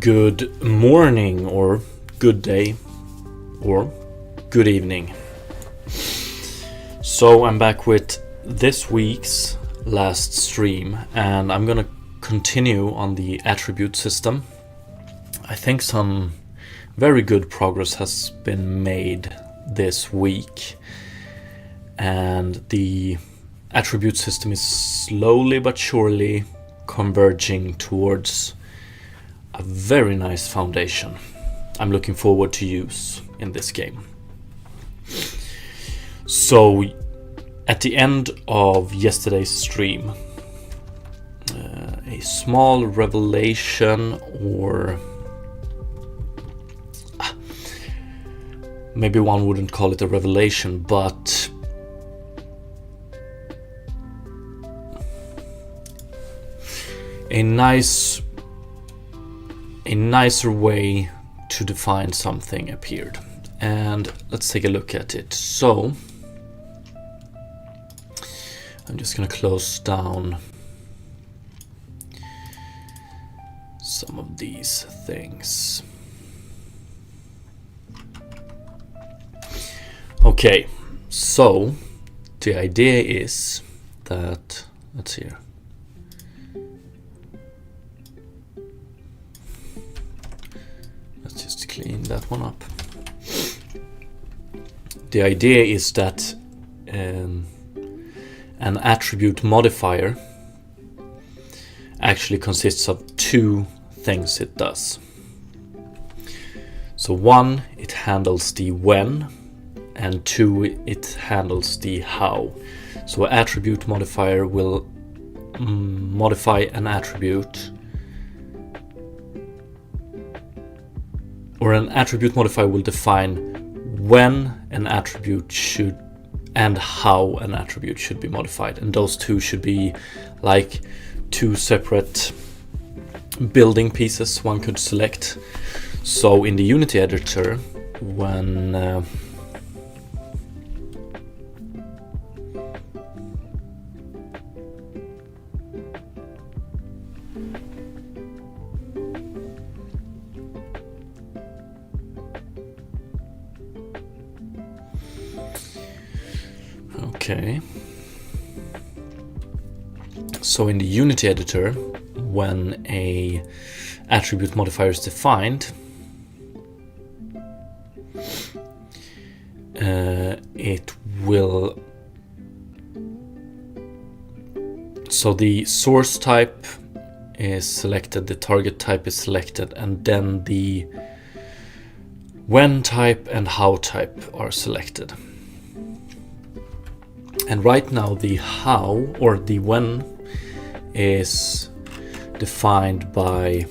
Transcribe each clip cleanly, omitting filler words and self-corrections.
Good morning, or good day, or good evening. So I'm back with this week's last stream, and I'm gonna continue on the attribute system. I think some very good progress has been made this week, and the attribute system is slowly but surely converging towards a very nice foundation I'm looking forward to use in this game. So at the end of yesterday's stream, a small revelation, or maybe one wouldn't call it a revelation, but a nicer way to define something appeared, and let's take a look at it. So I'm just going to close down some of these things. Okay, so the idea is that, let's see here. Let's just clean that one up. The idea is that an attribute modifier actually consists of two things it does. So one, it handles the when, and two, it handles the how. So an attribute modifier will modify an attribute, or an attribute modifier will define when an attribute should and how an attribute should be modified, and those two should be like two separate building pieces one could select. So in the Unity editor, when okay, so in the Unity editor, when a attribute modifier is defined, it will, so the source type is selected, the target type is selected, and then the when type and how type are selected. And right now the how, or the when, is defined by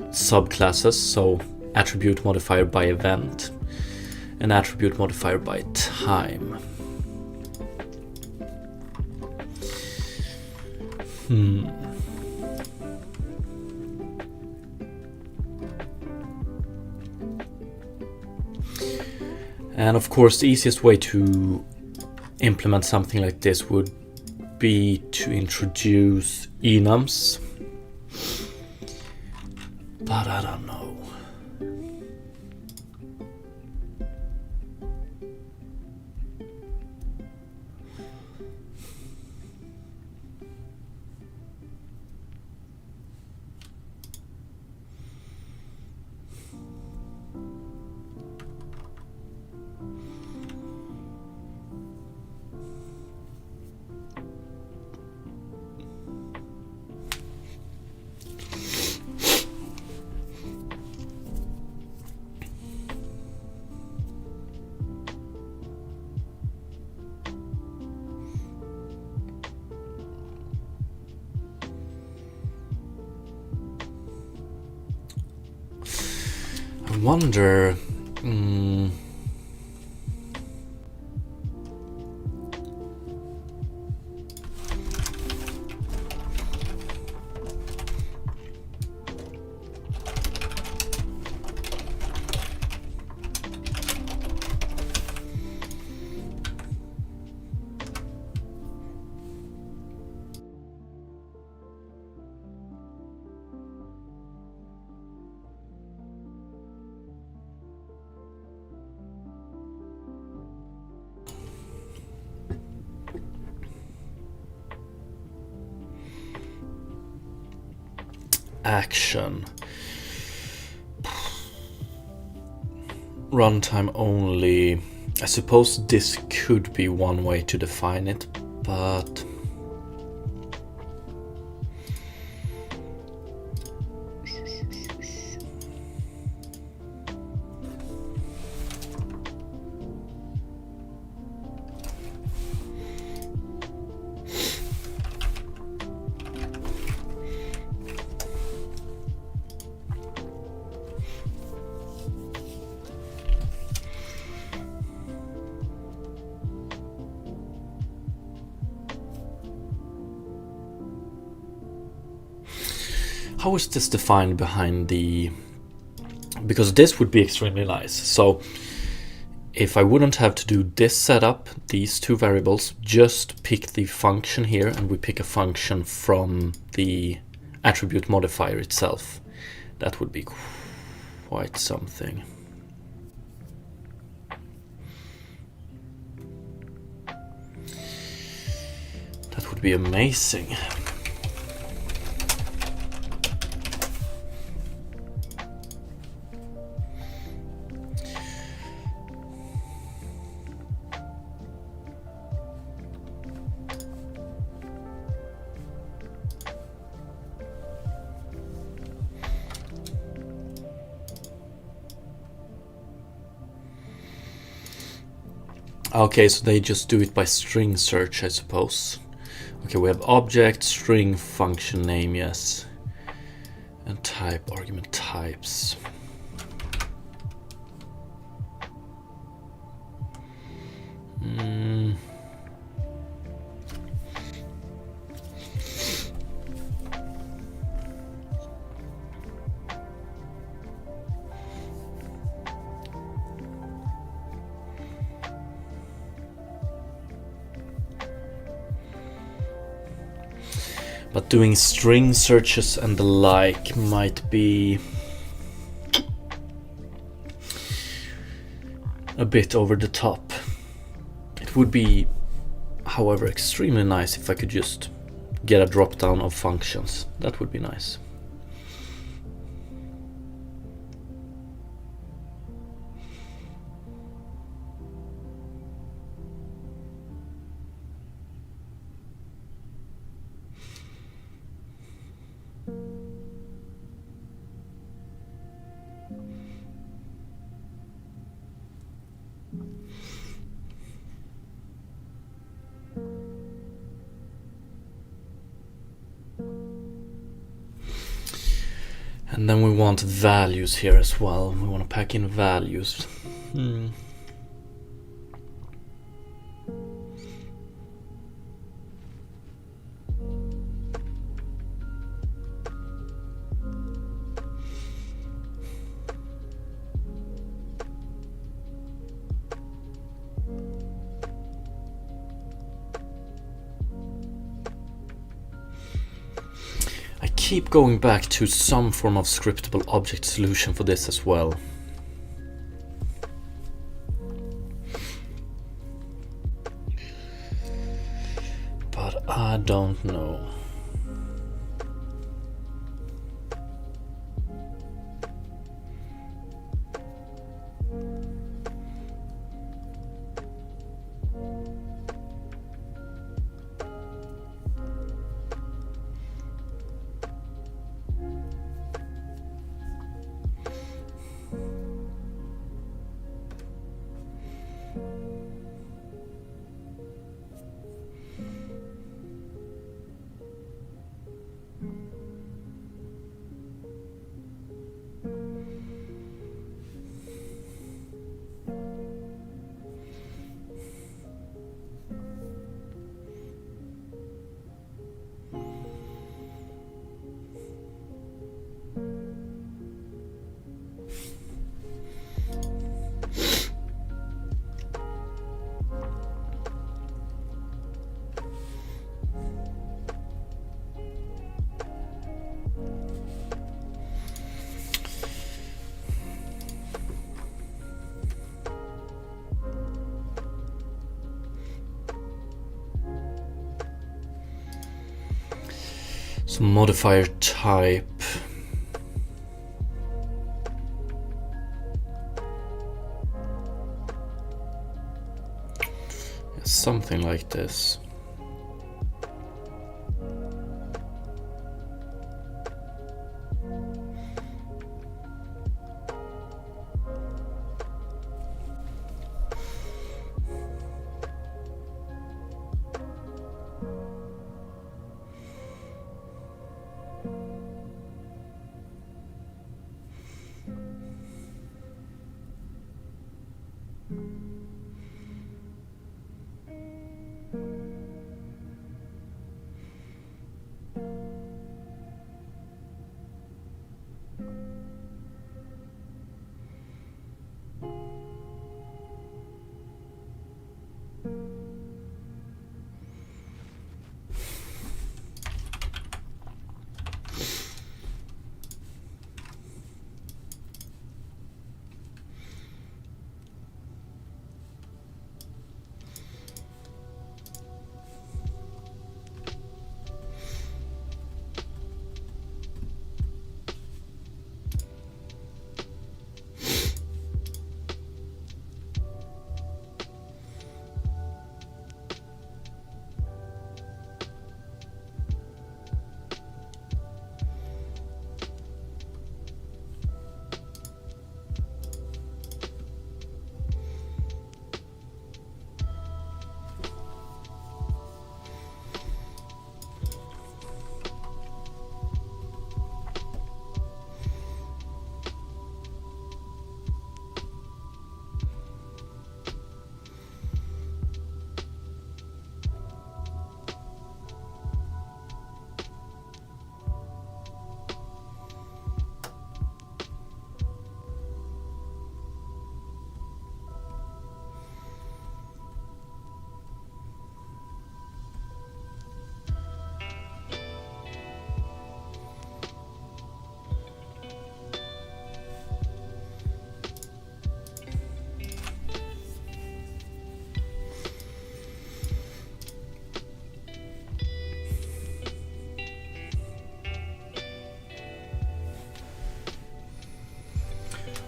subclasses, so attribute modifier by event, an attribute modifier by time. And of course, the easiest way to implement something like this would be to introduce enums, but I don't know. I wonder. Action. Runtime only. I suppose this could be one way to define it, but how is this defined behind the... Because this would be extremely nice. So if I wouldn't have to do this setup, these two variables, just pick the function here, and we pick a function from the attribute modifier itself. That would be quite something. That would be amazing. Okay, so they just do it by string search, I suppose. Okay, we have object, string, function name, yes. And type, argument types. But doing string searches and the like might be a bit over the top. It would be, however, extremely nice if I could just get a drop down of functions. That would be nice. And then we want values here as well. We want to pack in values. keep going back to some form of scriptable object solution for this as well. But I don't know. So modifier type. Something like this.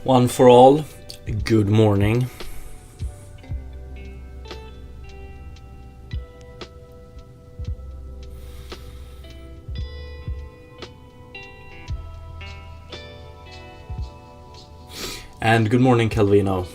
One for all, good morning. And good morning, Calvino.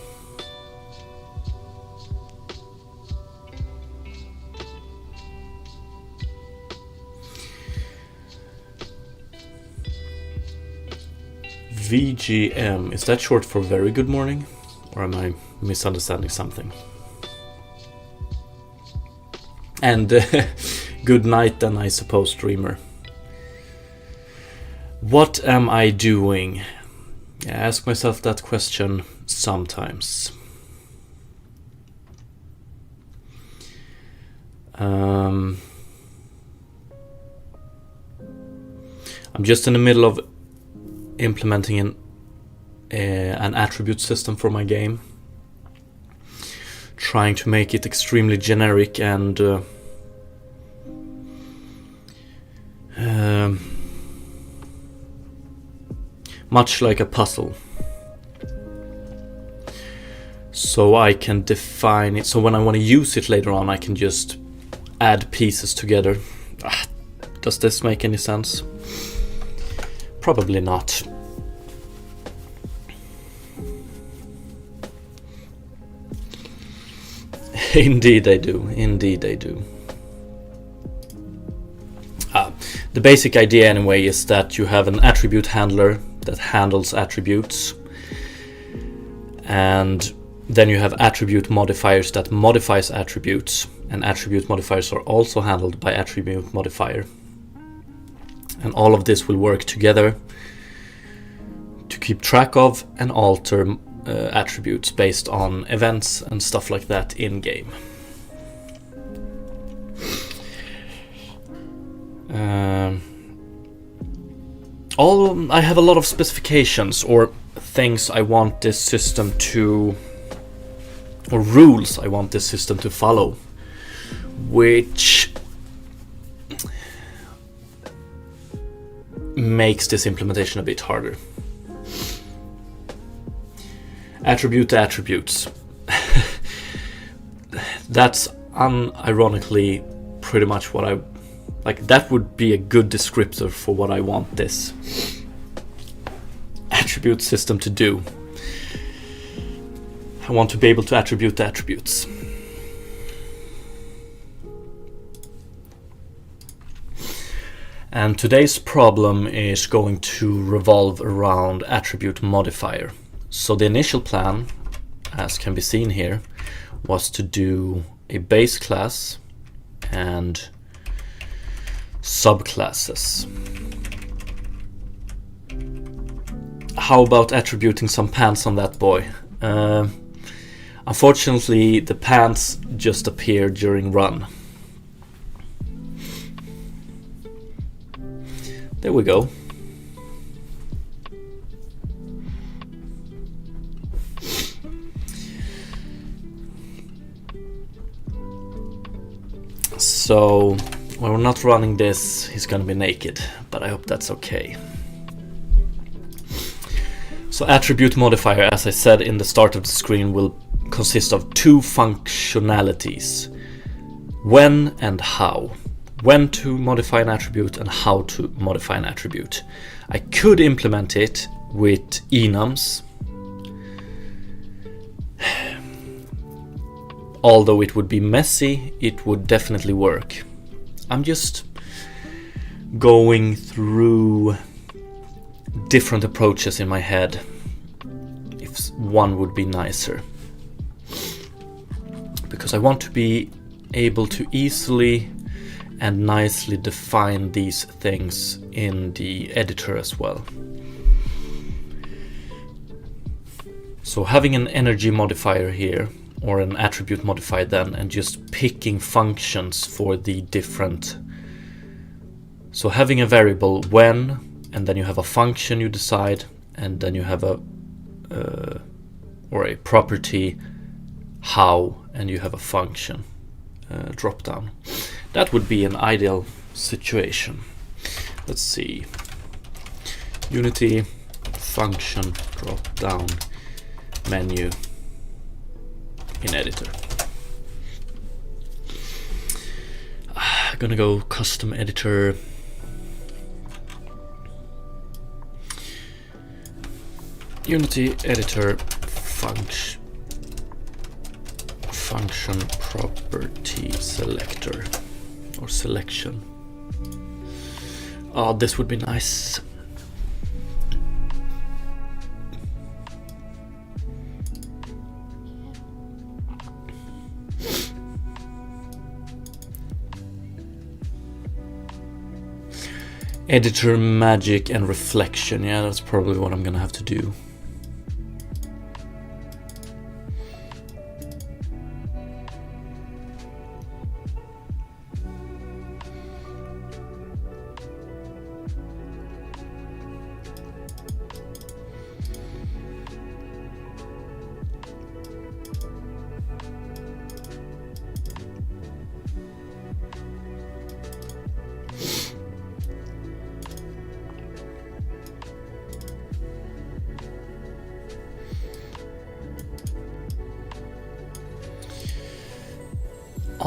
VGM, is that short for very good morning? Or am I misunderstanding something? And good night then, I suppose, dreamer. What am I doing? I ask myself that question sometimes. I'm I'm just in the middle of implementing an attribute system for my game, trying to make it extremely generic and much like a puzzle. So I can define it, so when I want to use it later on, I can just add pieces together. Does this make any sense? Probably not. Indeed I do. Indeed I do. The basic idea anyway is that you have an attribute handler that handles attributes, and then you have attribute modifiers that modifies attributes, and attribute modifiers are also handled by attribute modifier. And all of this will work together to keep track of and alter attributes based on events and stuff like that in game. I have a lot of specifications or things I want this system to, or rules I want this system to follow, which makes this implementation a bit harder. Attribute to attributes. That's unironically pretty much what I like. That would be a good descriptor for what I want this attribute system to do. I want to be able to attribute the attributes. And today's problem is going to revolve around attribute modifier. So the initial plan, as can be seen here, was to do a base class and subclasses. How about attributing some pants on that boy? Unfortunately, the pants just appeared during run. There we go. So when we're not running this, he's gonna be naked, but I hope that's okay. So attribute modifier, as I said in the start of the screen, will consist of two functionalities: when and how. When to modify an attribute and how to modify an attribute. I could implement it with enums, although it would be messy, it would definitely work. I'm just going through different approaches in my head, if one would be nicer. Because I want to be able to easily and nicely define these things in the editor as well. So having an energy modifier here, or an attribute modifier then, and just picking functions for the different. So having a variable when, and then you have a function you decide, and then you have a or a property how, and you have a function drop down. That would be an ideal situation. Let's see. Unity function drop down menu in editor. I'm gonna go custom editor. Unity editor function property selector or selection. Oh, this would be nice. Editor magic and reflection. Yeah, that's probably what I'm gonna have to do.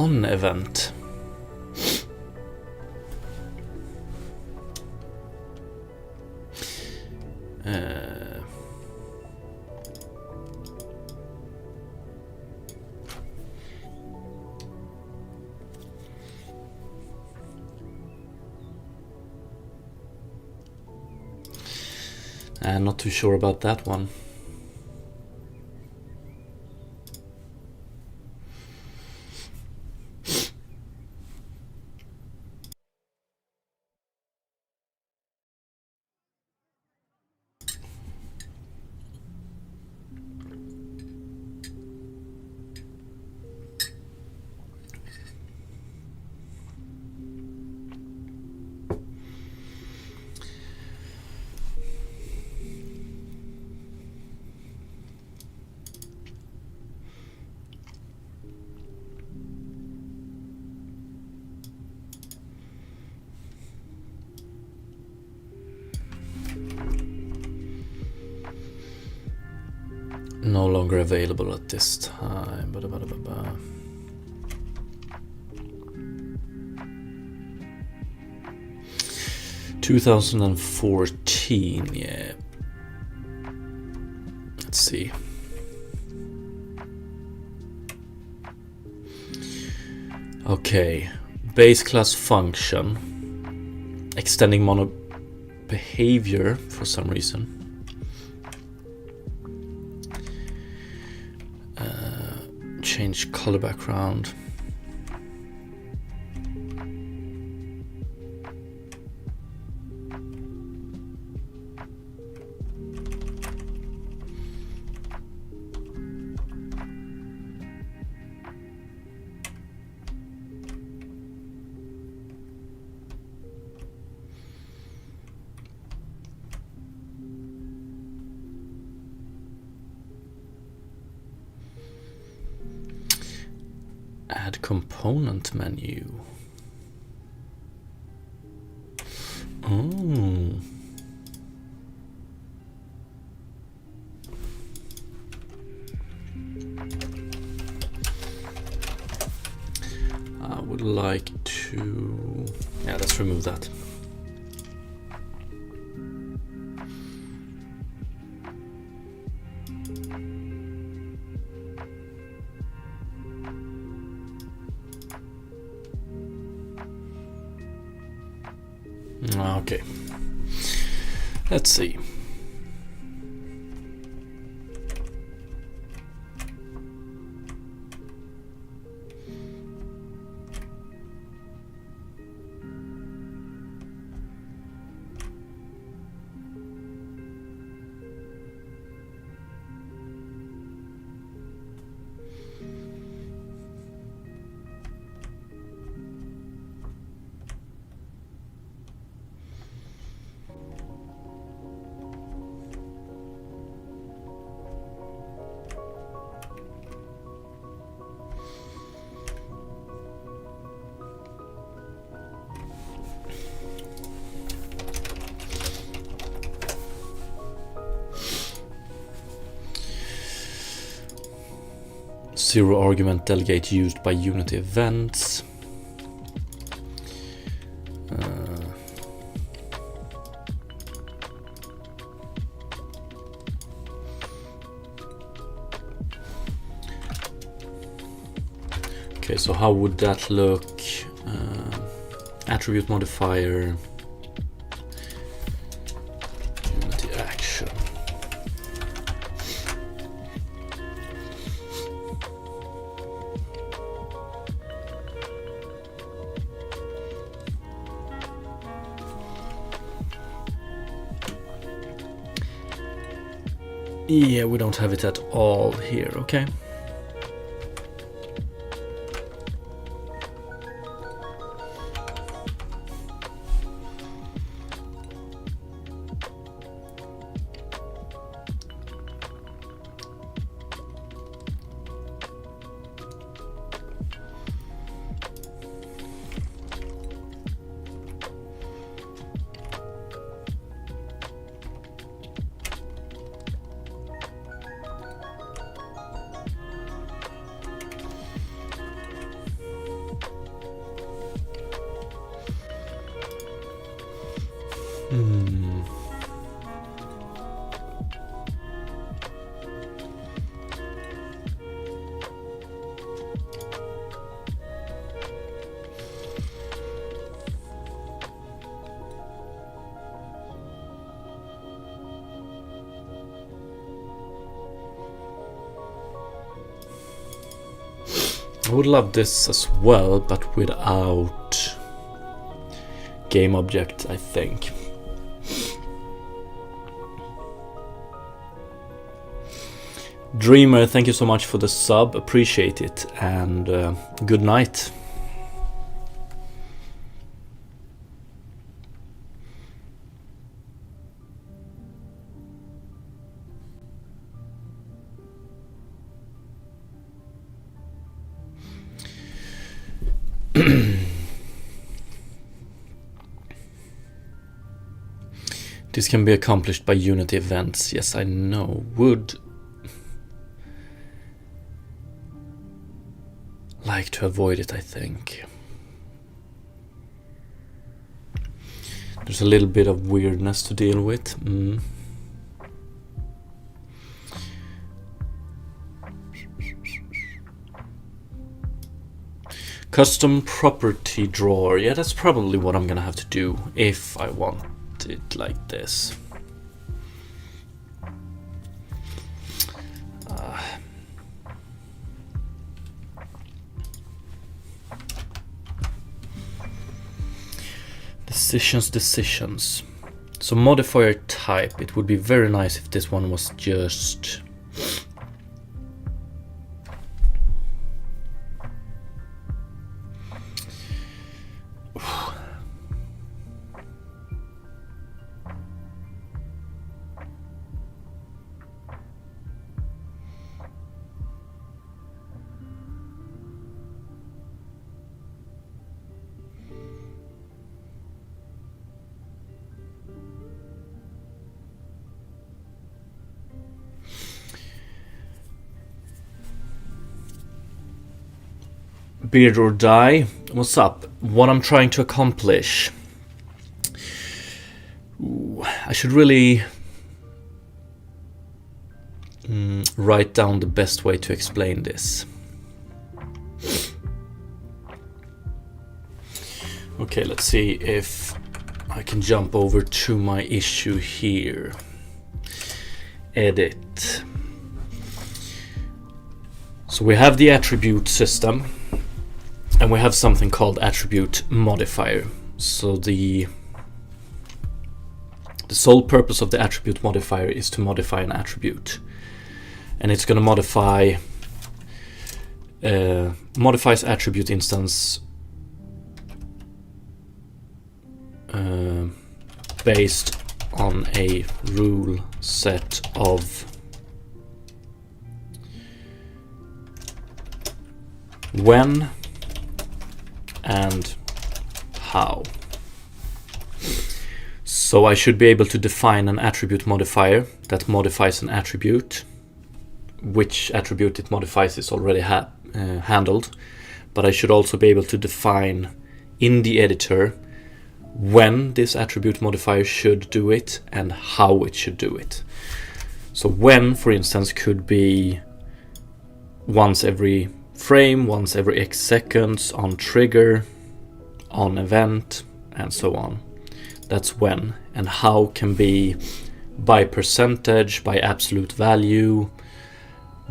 on event. And not too sure about that one. No longer available at this time. 2014, yeah. Let's see. Okay, base class function, extending mono behavior for some reason. Change color background. Add component menu. Oh. I would like to... Yeah, let's remove that. Okay, let's see. Zero argument delegate used by Unity events. Okay, so how would that look? Attribute modifier. Unity action. Yeah, we don't have it at all here, okay. I would love this as well, but without game object, I think. Dreamer, thank you so much for the sub, appreciate it, and good night. This can be accomplished by Unity events. Yes, I know. Would like to avoid it, I think. There's a little bit of weirdness to deal with. Custom property drawer. Yeah, that's probably what I'm gonna have to do if I want it like this. Decisions. So modifier type, it would be very nice if this one was just Beard or Die. What's up? What I'm trying to accomplish. I should really write down the best way to explain this. Okay, let's see if I can jump over to my issue here. Edit. So we have the attribute system. And we have something called attribute modifier. So the sole purpose of the attribute modifier is to modify an attribute. And it's going to modifies attribute instance based on a rule set of when and how. So I should be able to define an attribute modifier that modifies an attribute. Which attribute it modifies is already handled, but I should also be able to define in the editor when this attribute modifier should do it and how it should do it. So when, for instance, could be once every frame, once every X seconds, on trigger, on event, and so on. That's when. And how can be by percentage, by absolute value,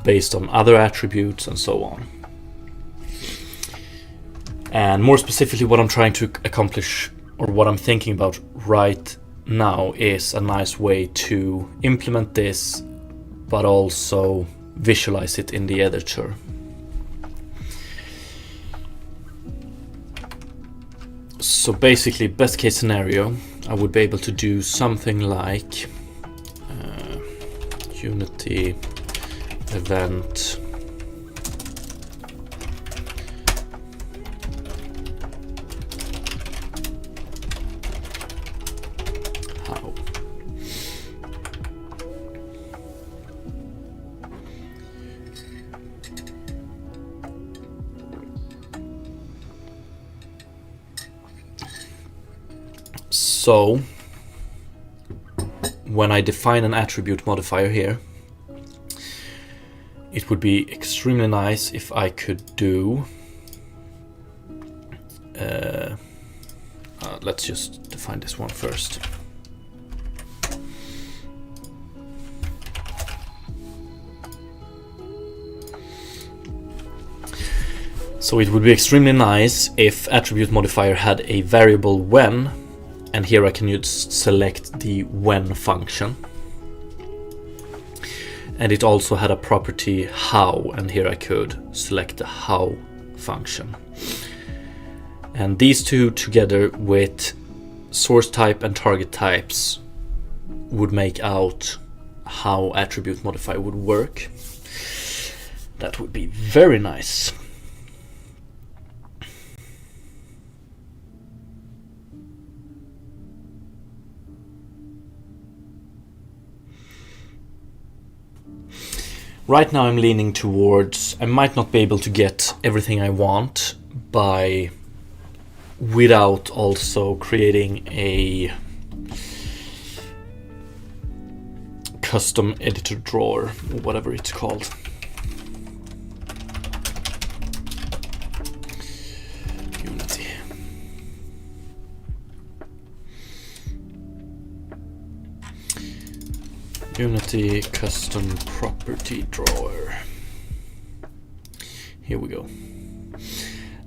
based on other attributes, and so on. And more specifically, what I'm trying to accomplish, or what I'm thinking about right now, is a nice way to implement this, but also visualize it in the editor. So basically, best case scenario, I would be able to do something like Unity event how. So when I define an attribute modifier here, it would be extremely nice if I could do let's just define this one first. So it would be extremely nice if attribute modifier had a variable when, and here I can just select the when function. And it also had a property how, and here I could select the how function. And these two together with source type and target types would make out how attribute modifier would work. That would be very nice. Right now I'm leaning towards, I might not be able to get everything I want without also creating a custom editor drawer, or whatever it's called. Unity. Unity custom property drawer. Here we go.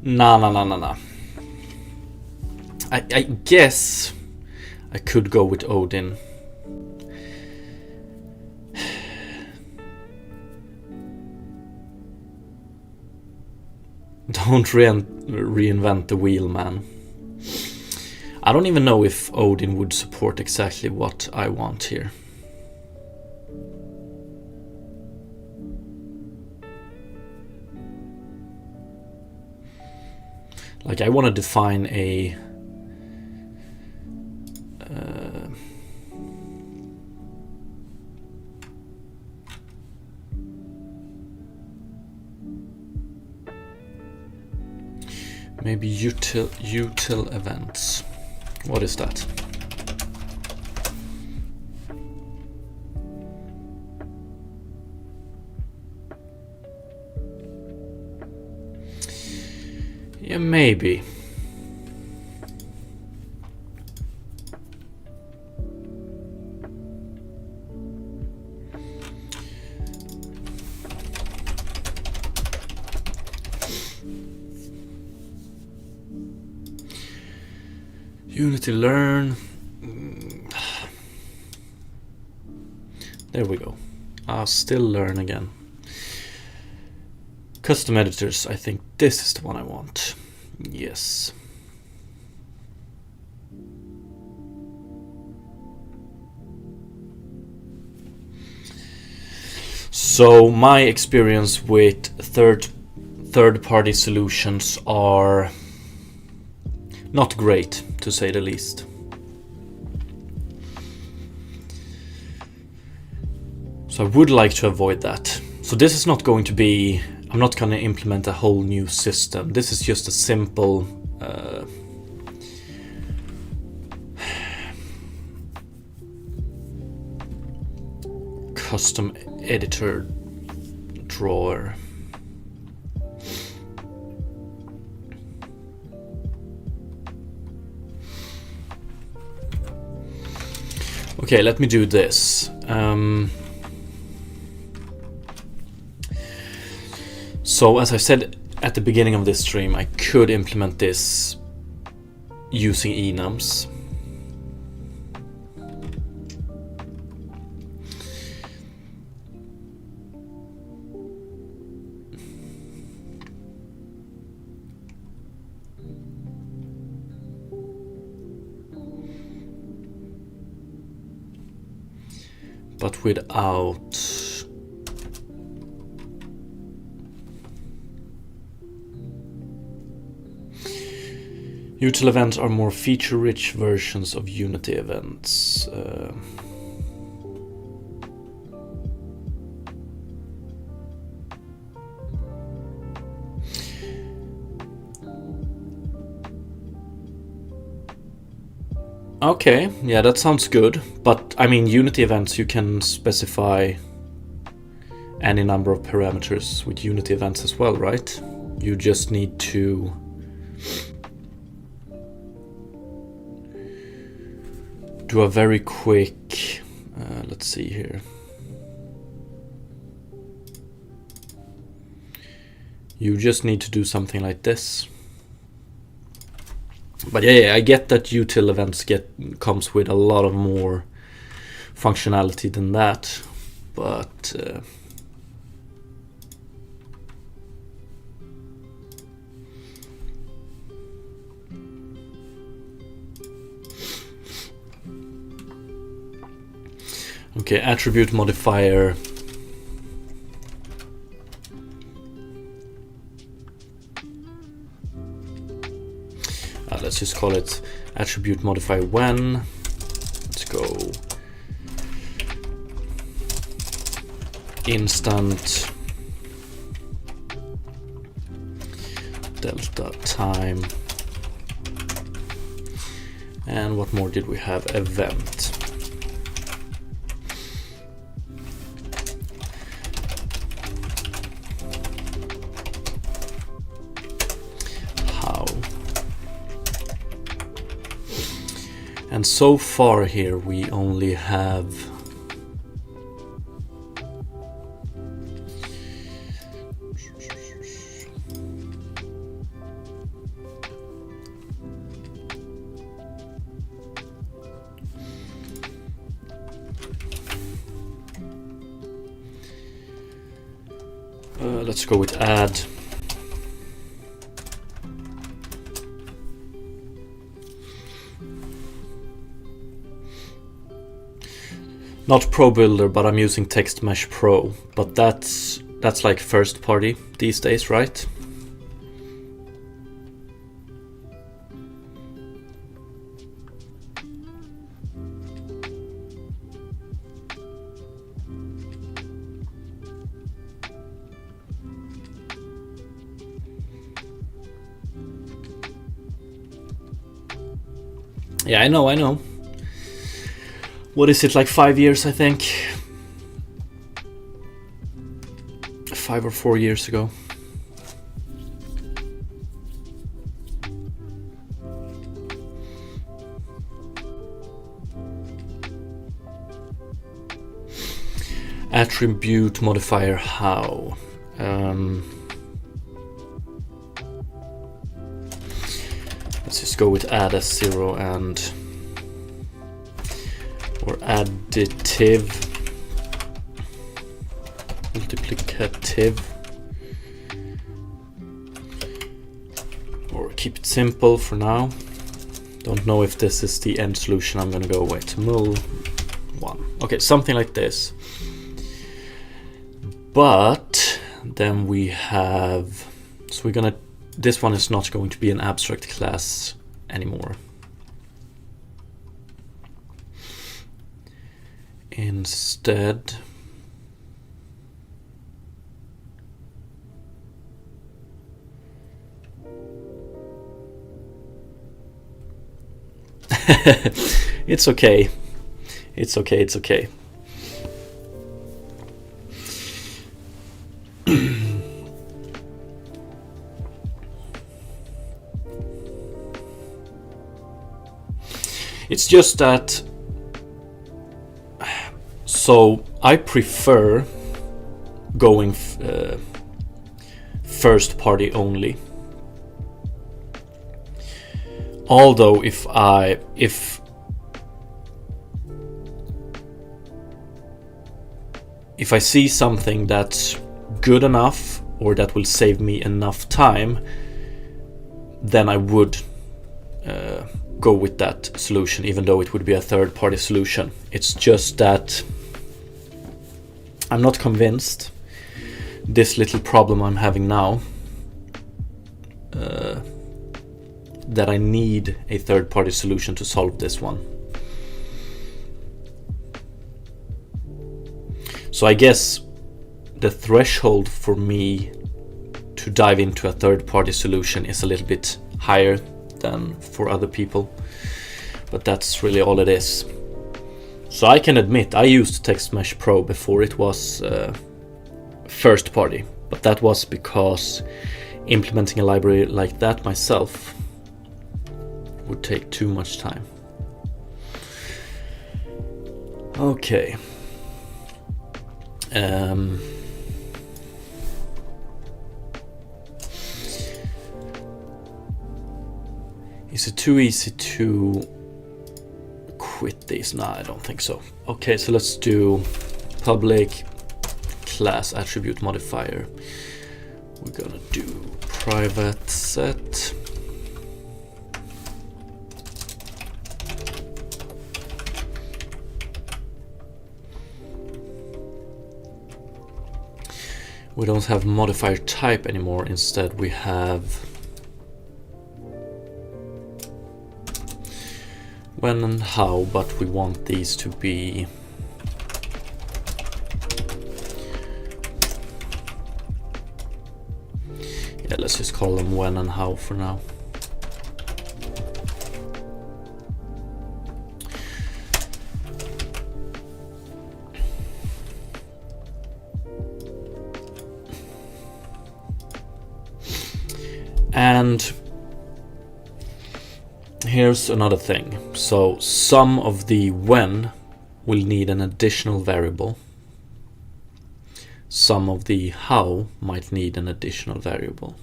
Nah. I guess I could go with Odin. Don't reinvent the wheel, man. I don't even know if Odin would support exactly what I want here. Like, I want to define a maybe util events. What is that? Yeah, maybe. Unity learn. There we go. I'll still learn again. Custom editors, I think this is the one I want. Yes. So my experience with third-party solutions are not great, to say the least. So I would like to avoid that. So this is not going to be, I'm not going to implement a whole new system. This is just a simple custom editor drawer. Okay, let me do this. So as I said at the beginning of this stream, I could implement this using enums. But without util events are more feature-rich versions of Unity events. Okay, yeah, that sounds good. But I mean, Unity events, you can specify any number of parameters with Unity events as well, right? You just need to do a very quick, let's see here. You just need to do something like this. But yeah, I get that util events comes with a lot of more functionality than that, but okay, attribute modifier. Let's just call it attribute modifier when. Let's go instant delta time. And what more did we have? Event. And so far here we only have let's go with add. Not Pro Builder, but I'm using Text Mesh Pro. But that's like first party these days, right? Yeah, I know. What is it, like 5 years, I think? 5 or 4 years ago. Attribute modifier how? Let's just go with add as 0 and or additive, multiplicative, or keep it simple for now. Don't know if this is the end solution. I'm gonna go with mul1. Okay, something like this. But then we have, so we're gonna, this one is not going to be an abstract class anymore. Instead, it's okay. It's okay. It's okay. It's just that, so I prefer going first party only. Although if I see something that's good enough or that will save me enough time, then I would go with that solution, even though it would be a third-party solution. It's just that I'm not convinced this little problem I'm having now that I need a third-party solution to solve this one. So I guess the threshold for me to dive into a third-party solution is a little bit higher than for other people. but that's really all it is. So I can admit I used Text Mesh Pro before it was first party, but that was because implementing a library like that myself would take too much time. Okay. Is it too easy to quit these? No, I don't think so. Okay, so let's do public class attribute modifier. We're gonna do private set. We don't have modifier type anymore. Instead, we have when and how, but we want these to be let's just call them when and how for now. And here's another thing. So some of the when will need an additional variable. Some of the how might need an additional variable.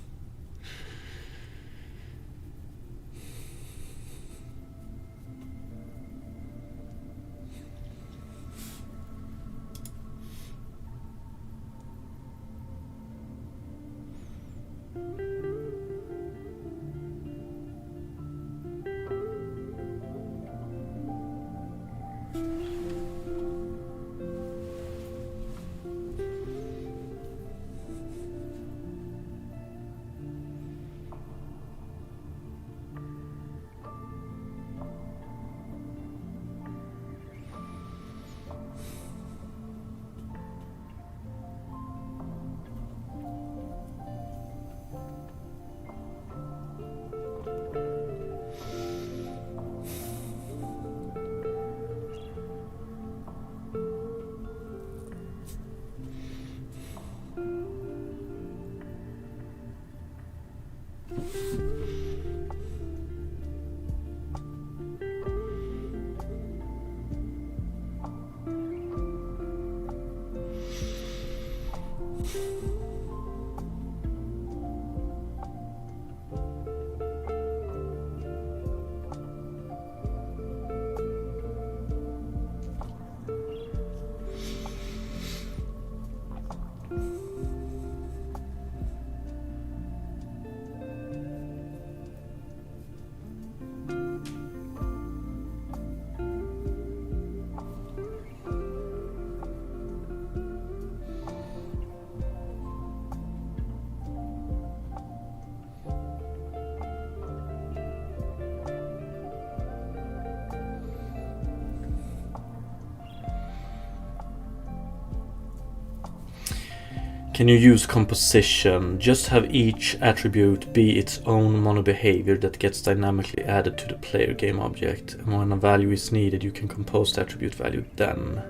Can you use composition? Just have each attribute be its own mono behavior that gets dynamically added to the player game object. And when a value is needed, you can compose the attribute value then.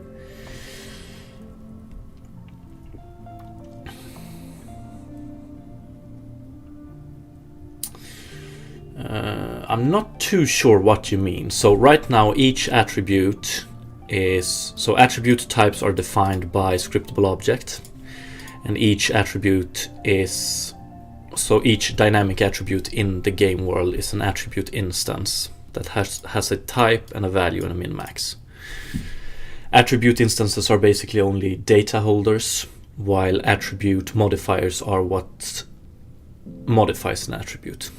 I'm not too sure what you mean. So right now each attribute is... So attribute types are defined by scriptable object. And each attribute is... So each dynamic attribute in the game world is an attribute instance that has a type and a value and a min-max. Attribute instances are basically only data holders, while attribute modifiers are what modifies an attribute.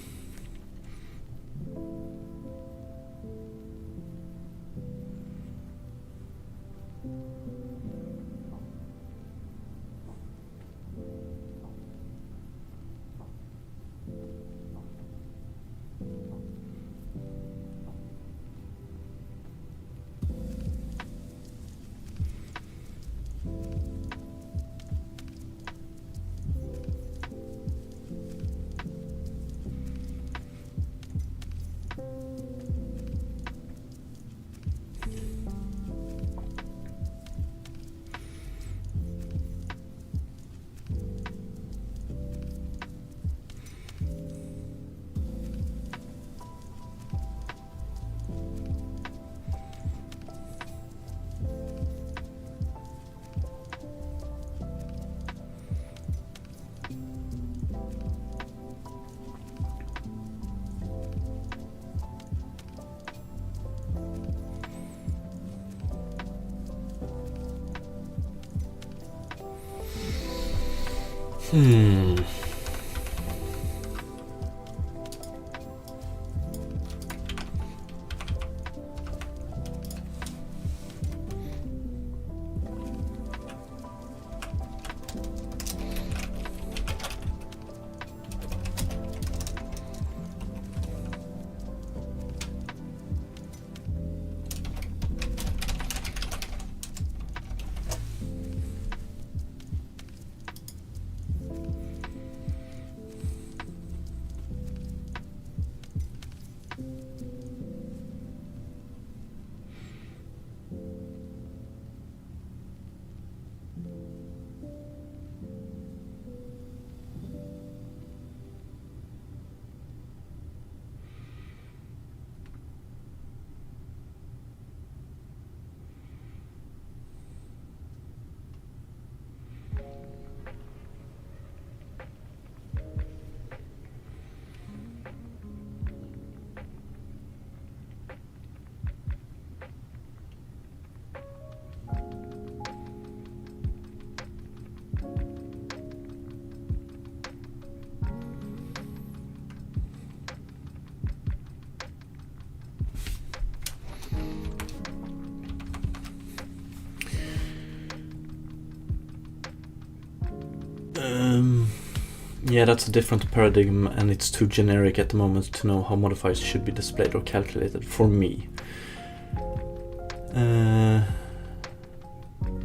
Yeah, that's a different paradigm, and it's too generic at the moment to know how modifiers should be displayed or calculated for me.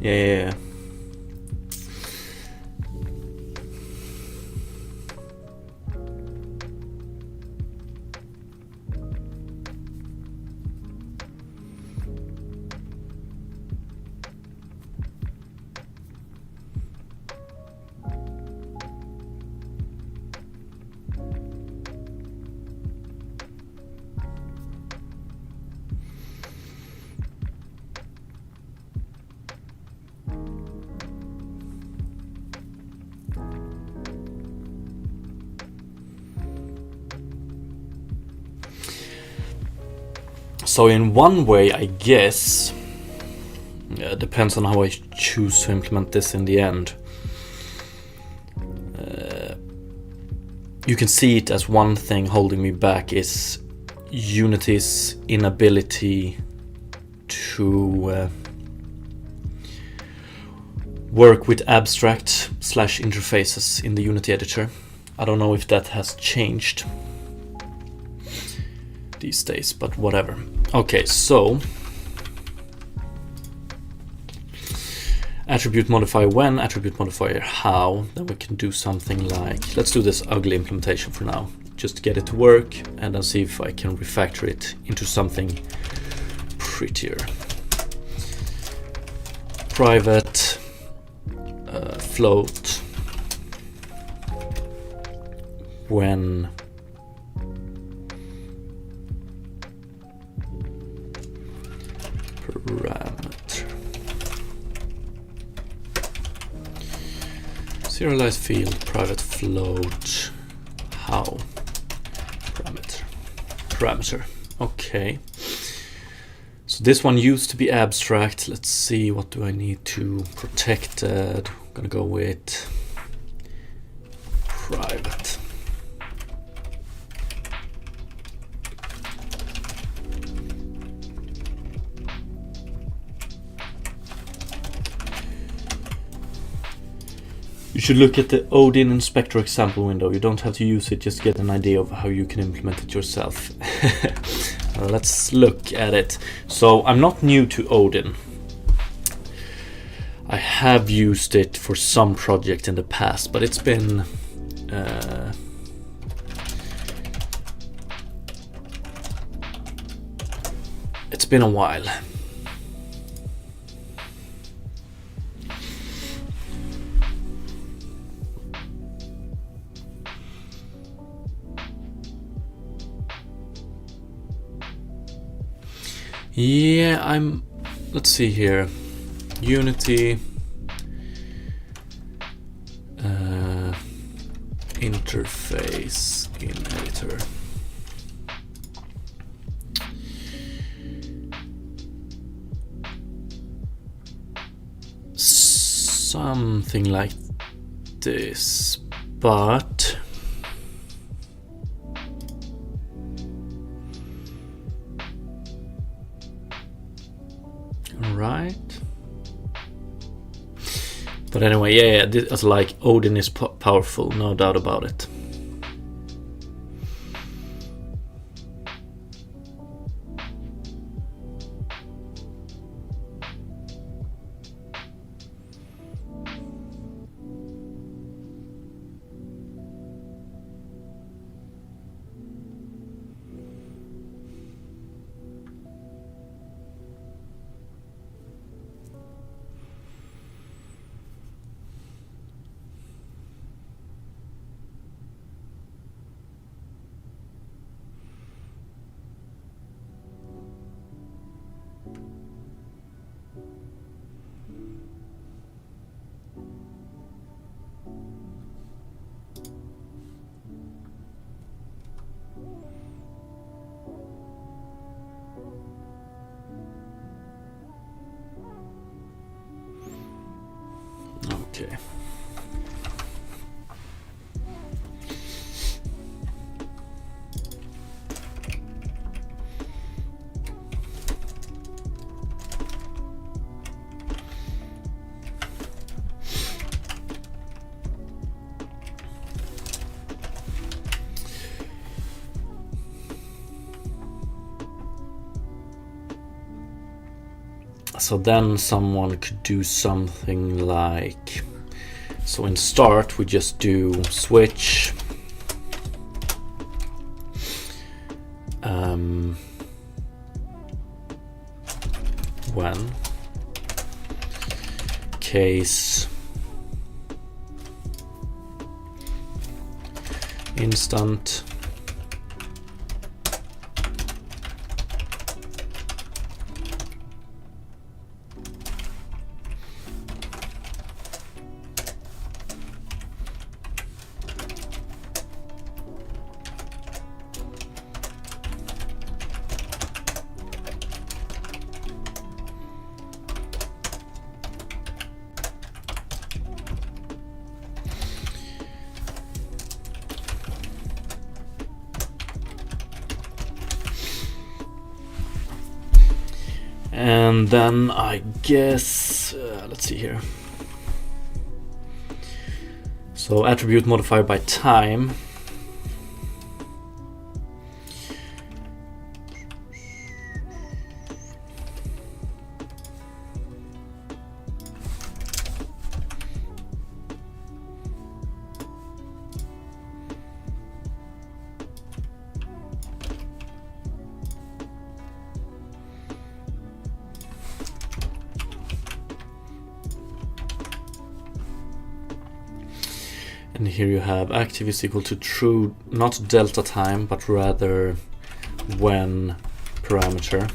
Yeah. So in one way, I guess, depends on how I choose to implement this in the end. You can see it as one thing holding me back is Unity's inability to work with abstract / interfaces in the Unity editor. I don't know if that has changed these days, but whatever. Okay, so attribute modifier when, attribute modifier how, then we can do something like, let's do this ugly implementation for now, just to get it to work, and then see if I can refactor it into something prettier. Private float when parameter. Serialized field, private float, how, parameter. Okay. So this one used to be abstract. Let's see, what do I need to protect? I'm gonna go with private. You should look at the Odin Inspector example window. You don't have to use it, just get an idea of how you can implement it yourself. Let's look at it. So I'm not new to Odin. I have used it for some project in the past, but it's been a while. Yeah, let's see here. Unity interface in editor. Something like this, but right. But anyway, yeah, this is like Odin is powerful, no doubt about it. Okay. So then someone could do something like, so in start we just do switch when case instant and then I guess let's see here. So attribute modifier by time. And here you have active is equal to true, not delta time, but rather when parameter.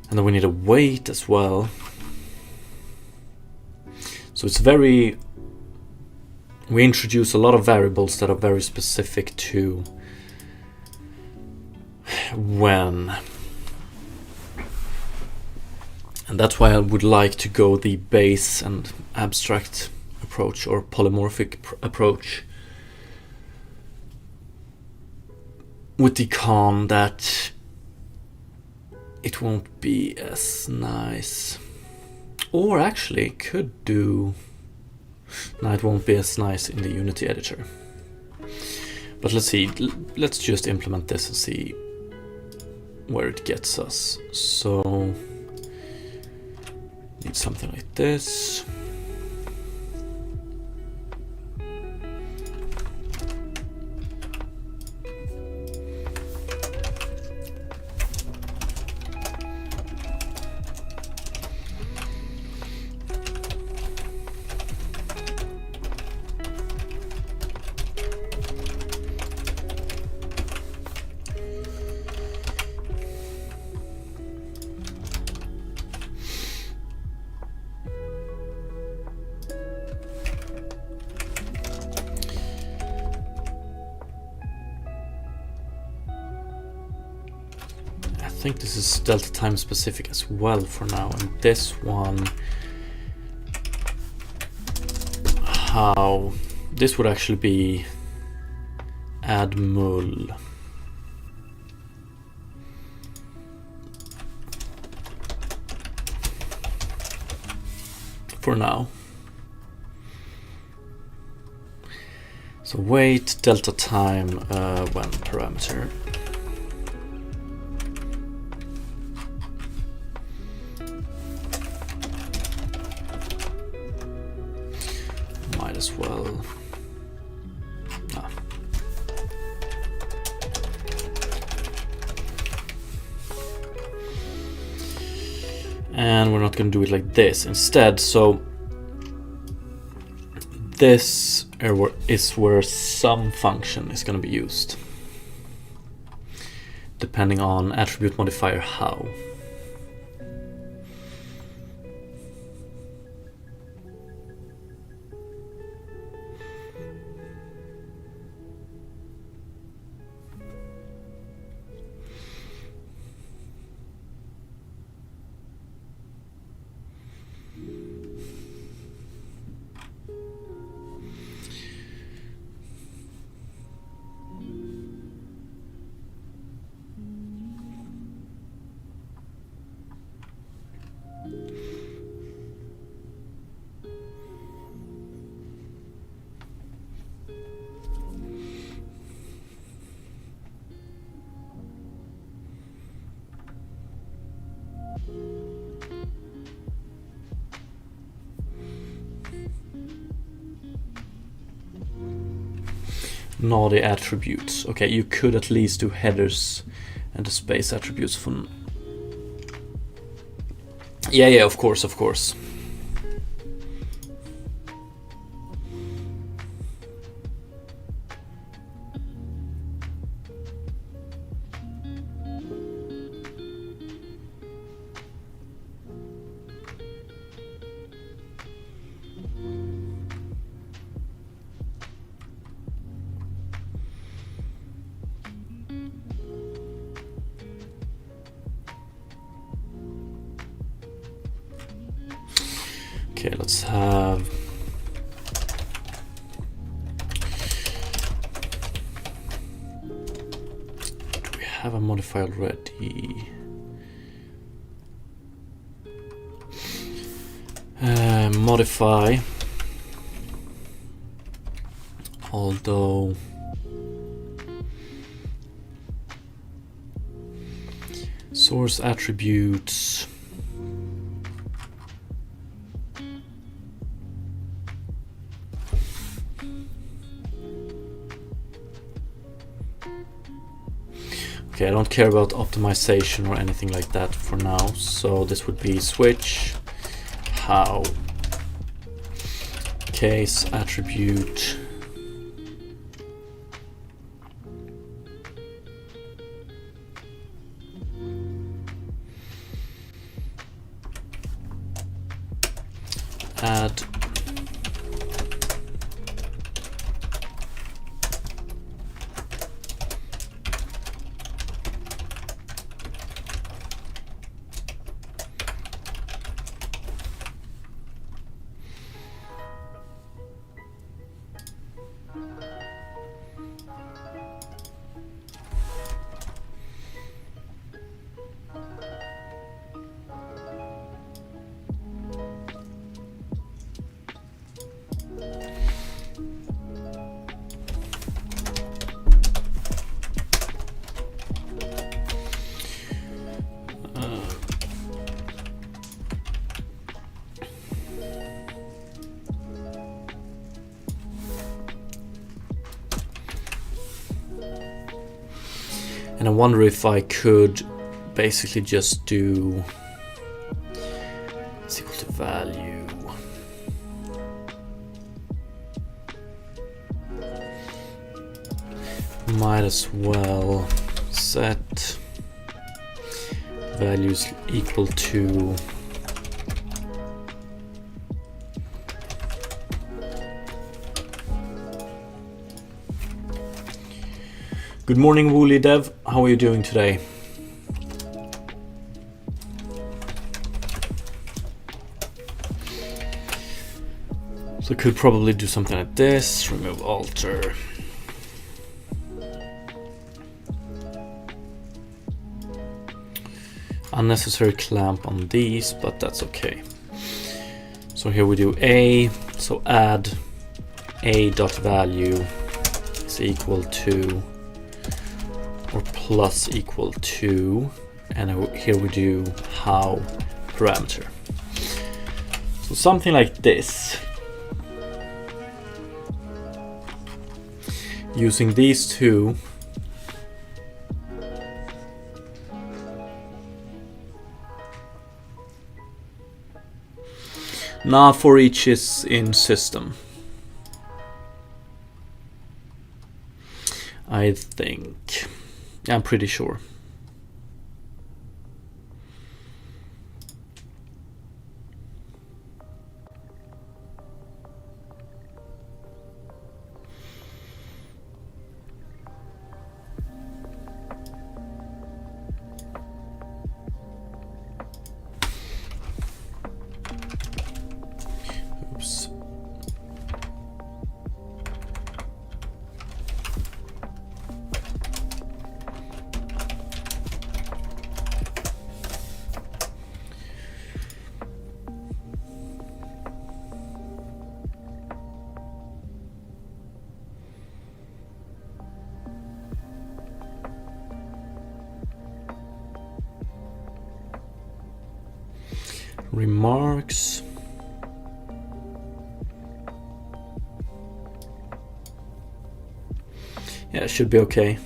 And then we need a wait as well. So it's very, we introduce a lot of variables that are very specific to when. And that's why I would like to go the base and abstract approach or polymorphic approach, with the con that it won't be as nice, or actually could do, no, it won't be as nice in the Unity editor. But let's see, let's just implement this and see where it gets us. So need something like this. I think this is delta time specific as well for now, and this one how this would actually be add mul. For now. So wait delta time when parameter. Might as well. Ah. And we're not going to do it like this instead. So this is where some function is going to be used, depending on attribute modifier how. Naughty attributes. Okay, you could at least do headers and the space attributes from. Yeah, of course. Okay, let's have. Do we have a modifier already? Modify. Although source attributes. Okay, I don't care about optimization or anything like that for now, so this would be switch how case attribute add and I wonder if I could basically just do is equal to value. Might as well set values equal to Good morning, Wooly Dev. How are you doing today? So I could probably do something like this, remove alter. Unnecessary clamp on these, but that's okay. So here we do a, so add a dot value is equal to or plus equal to, and here we do how parameter. So something like this. Using these two, now for each is in system. I think. I'm pretty sure. Oops. Remarks. Yeah, it should be okay.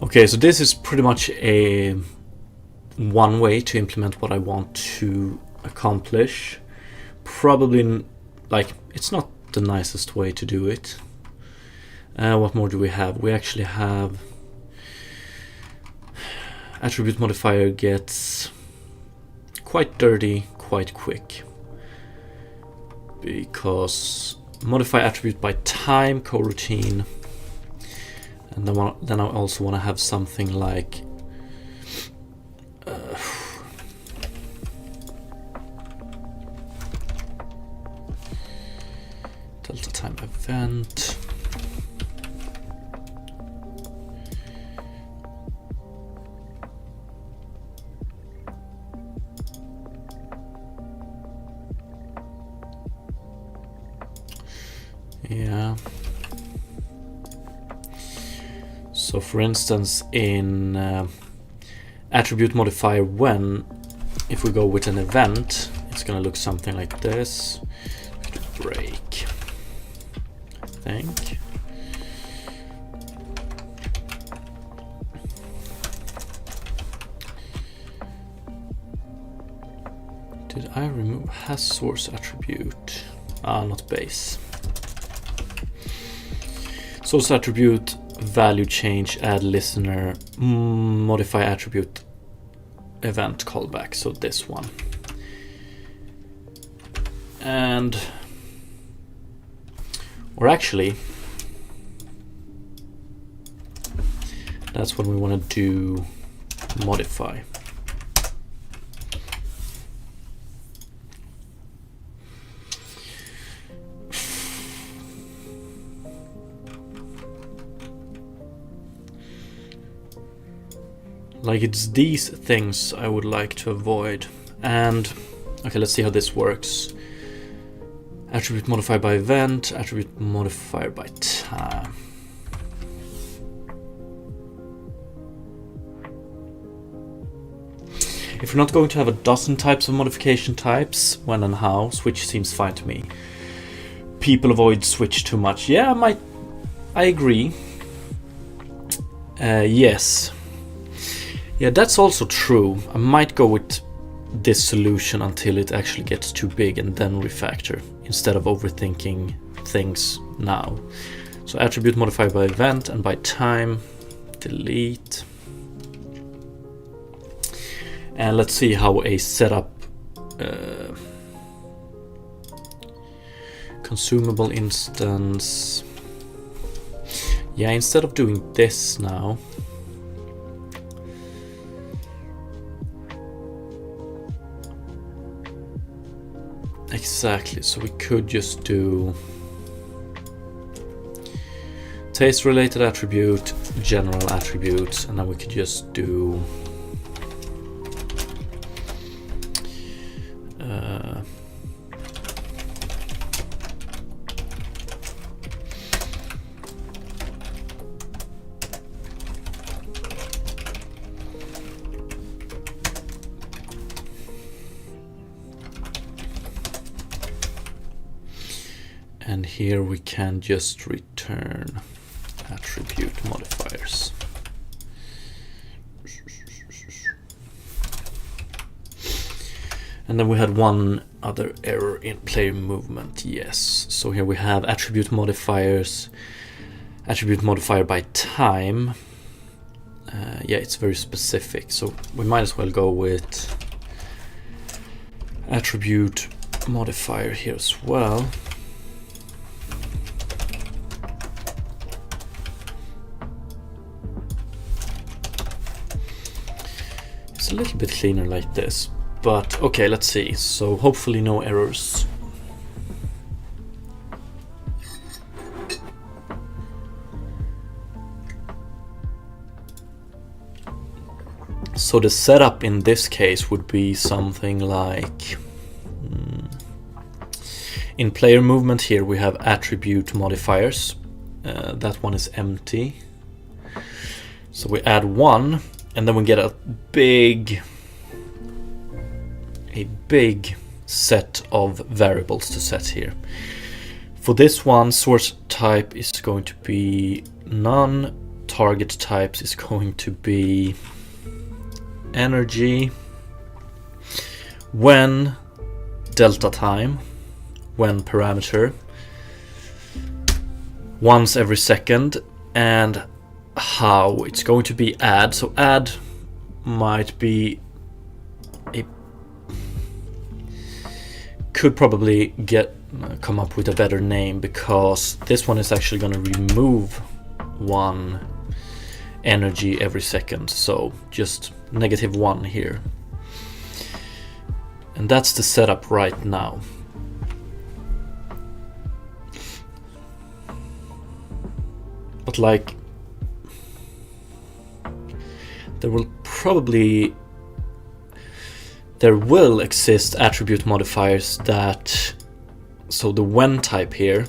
Okay, so this is pretty much a one way to implement what I want to accomplish. Probably like it's not the nicest way to do it. What more do we have? We actually have attribute modifier gets quite dirty quite quick, because modify attribute by time coroutine, and then I also want to have something like delta time event. Yeah. So for instance, in attribute modifier when, if we go with an event, it's gonna look something like this. Break, I think. Did I remove has source attribute? Not base. Source attribute, value change, add listener, modify attribute, event callback. So this one. And, or actually, that's when we want to do modify. Like it's these things I would like to avoid. And okay, let's see how this works. Attribute modifier by event, attribute modifier by time. If you're not going to have a dozen types of modification types, when and how, switch seems fine to me. People avoid switch too much. Yeah, I agree. Yes. Yeah, that's also true. I might go with this solution until it actually gets too big and then refactor, instead of overthinking things now. So attribute modifier by event and by time, delete. And let's see how a setup consumable instance. Yeah, instead of doing this now, Exactly, so we could just do taste related attribute, general attributes, and then we could just do and here we can just return attribute modifiers. And then we had one other error in player movement, yes. So here we have attribute modifiers, attribute modifier by time. Yeah, it's very specific, so we might as well go with attribute modifier here as well. It's a little bit cleaner like this, but okay, let's see. So hopefully no errors. So the setup in this case would be something like in player movement here we have attribute modifiers. That one is empty. So we add one, and then we get a big set of variables to set here. For this one, source type is going to be none, target types is going to be energy, when, delta time, when parameter, once every second, and how it's going to be add. So add might be could probably come up with a better name, because this one is actually going to remove one energy every second, so just -1 here. And that's the setup right now. But like, there will exist attribute modifiers that, so the when type here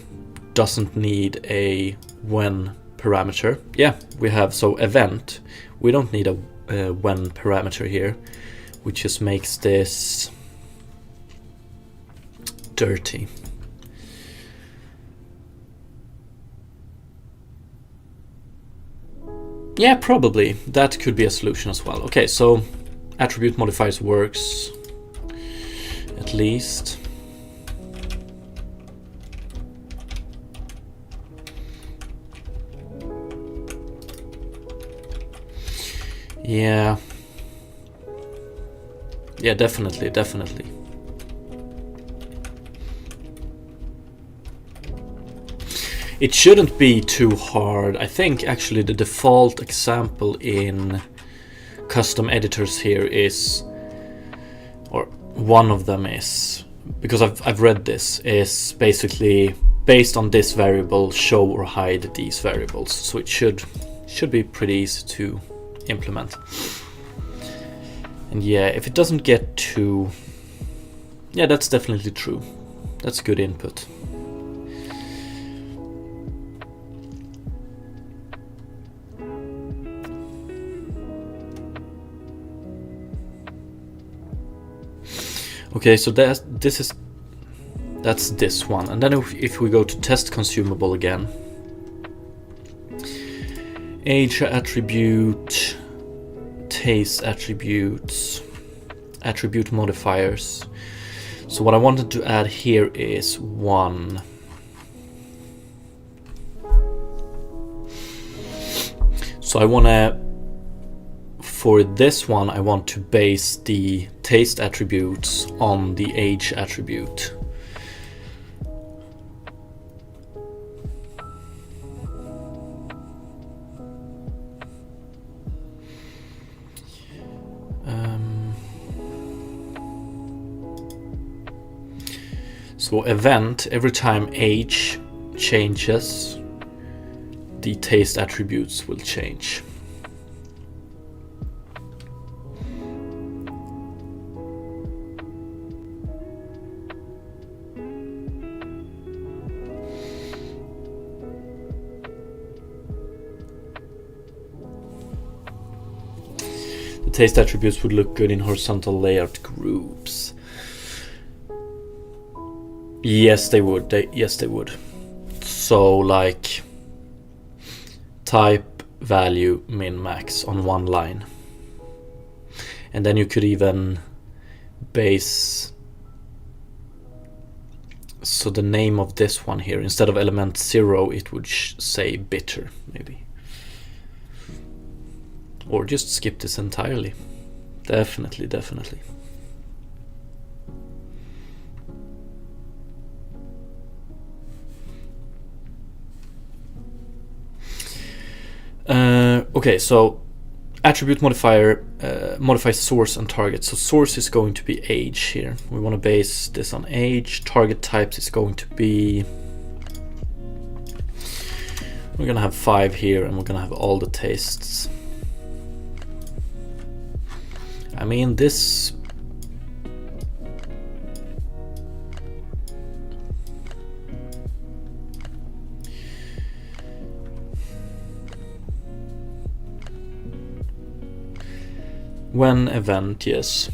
doesn't need a when parameter. Yeah, we have, so event, we don't need a when parameter here, which just makes this dirty. Yeah, probably that could be a solution as well. Okay, so attribute modifiers works, at least. Yeah, definitely. It shouldn't be too hard. I think actually the default example in custom editors here is, or one of them is, because I've read this, is basically based on this variable, show or hide these variables. So it should be pretty easy to implement. And yeah, if it doesn't get too, yeah, that's definitely true. That's good input. Okay, so that's this one, and then if we go to test consumable again, age attribute, taste attributes, attribute modifiers. So what I wanted to add here is one. So I want to, for this one, I want to base the taste attributes on the age attribute. So event, every time age changes, the taste attributes will change. The taste attributes would look good in horizontal layout groups. Yes, they would. Yes, they would. So like type, value, min, max on one line. And then you could even base, so the name of this one here, instead of element 0, it would say bitter, maybe. Or just skip this entirely. Definitely, definitely. Okay, so attribute modifier modifies source and target. So source is going to be age here. We want to base this on age. Target types is going to be, we're gonna have 5 here, and we're gonna have all the tastes. I mean, this when event, yes.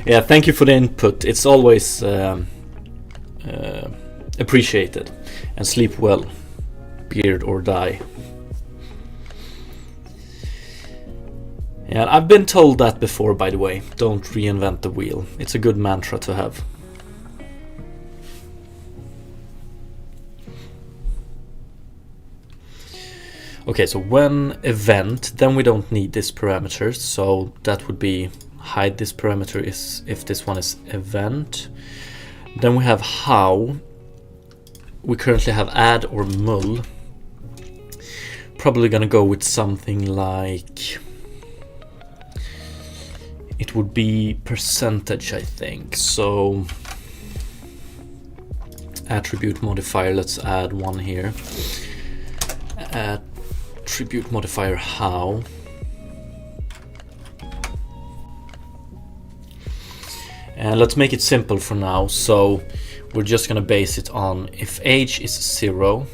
Yeah, thank you for the input. It's always appreciated. And sleep well, beard or die. Yeah, I've been told that before, by the way. Don't reinvent the wheel. It's a good mantra to have. Okay, so when event, then we don't need this parameter, so that would be hide this parameter is if this one is event. Then we have how. We currently have add or mul. Probably gonna go with something like, it would be percentage, I think. So attribute modifier, let's add one here. Attribute modifier how. And let's make it simple for now. So we're just gonna base it on if age is 0,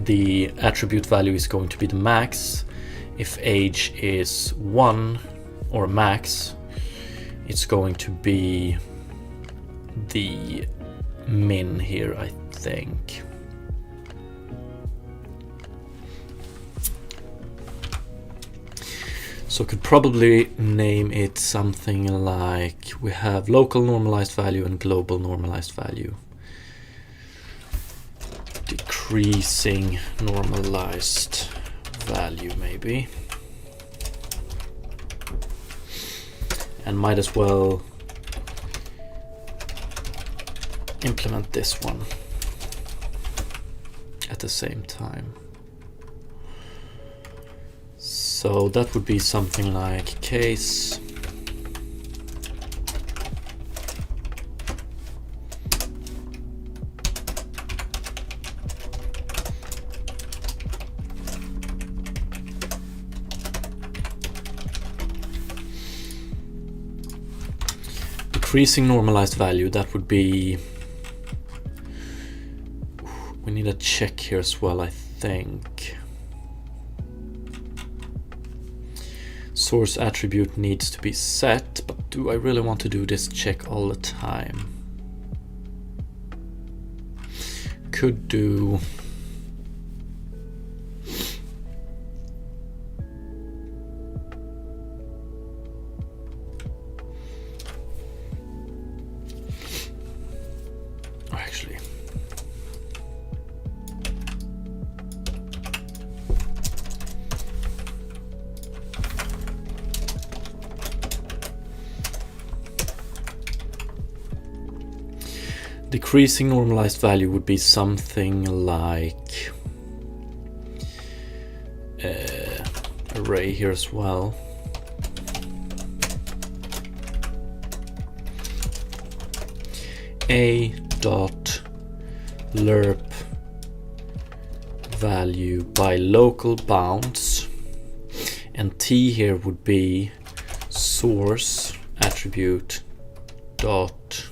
the attribute value is going to be the max. If age is 1 or max, it's going to be the min here, I think. So could probably name it something like, we have local normalized value and global normalized value. Decreasing normalized value, maybe. And might as well implement this one at the same time. So that would be something like case decreasing normalized value. That would be, we need a check here as well, I think. Source attribute needs to be set, but do I really want to do this check all the time? Could do actually decreasing normalized value would be something like array here as well. a dot lerp value by local bounds, and t here would be source attribute dot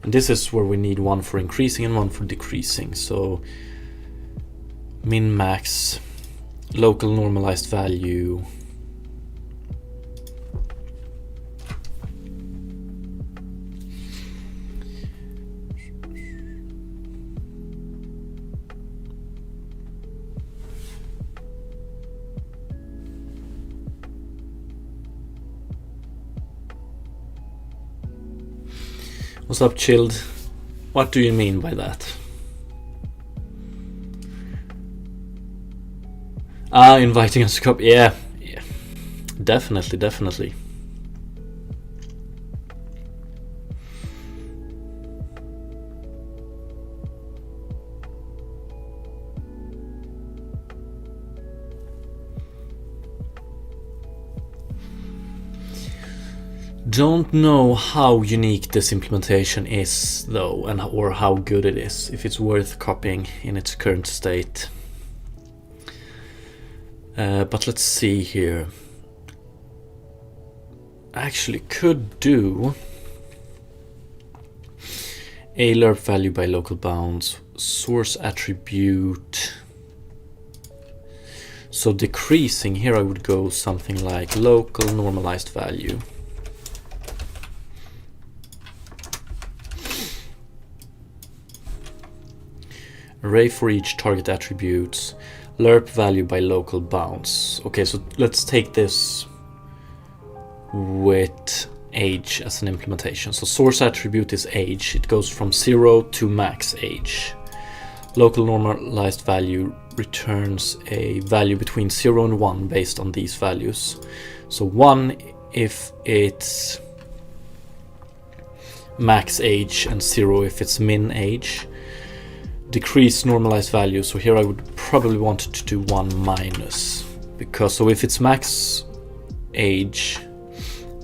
and this is where we need one for increasing and one for decreasing. So min max local normalized value What's up, Chilled? What do you mean by that? Inviting us to copy. Yeah. Definitely. Don't know how unique this implementation is though, and or how good it is, if it's worth copying in its current state. But let's see here. Actually could do a lerp value by local bounds, source attribute. So decreasing here, I would go something like local normalized value. Array for each target attributes, lerp value by local bounds. Okay, so let's take this with age as an implementation. So source attribute is age. It goes from 0 to max age. Local normalized value returns a value between 0 and 1 based on these values. So 1 if it's max age and 0 if it's min age. Decrease normalized value, so here I would probably want to do 1 minus, because so if it's max age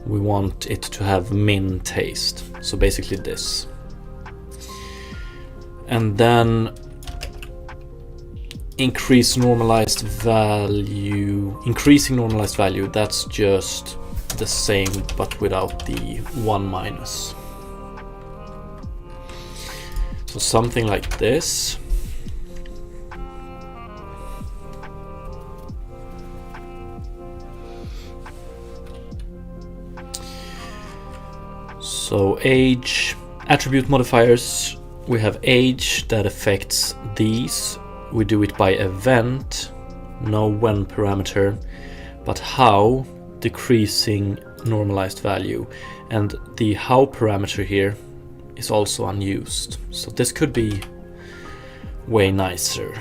we want it to have min taste, so basically this. And then increasing normalized value, that's just the same but without the 1 minus. So something like this. So age, attribute modifiers, we have age that affects these. We do it by event, no when parameter, but how, decreasing normalized value. And the how parameter here is also unused. So this could be way nicer.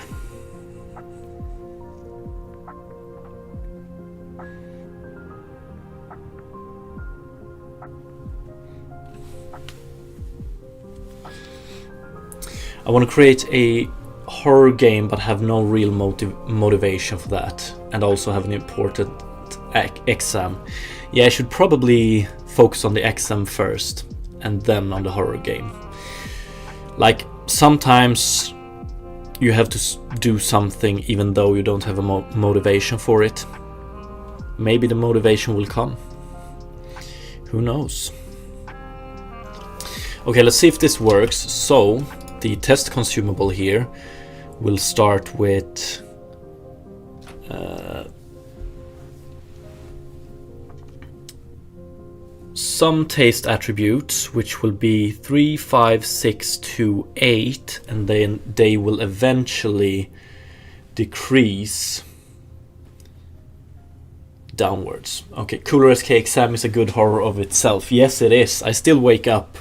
I want to create a horror game but have no real motivation for that, and also have an imported exam. Yeah, I should probably focus on the exam first and then on the horror game. Like sometimes you have to do something even though you don't have a motivation for it. Maybe the motivation will come. Who knows? Okay, let's see if this works. So the test consumable here will start with some taste attributes, which will be 3, 5, 6 to 8, and then they will eventually decrease downwards. Okay, Cooler SK exam is a good horror of itself. Yes, it is. I still wake up.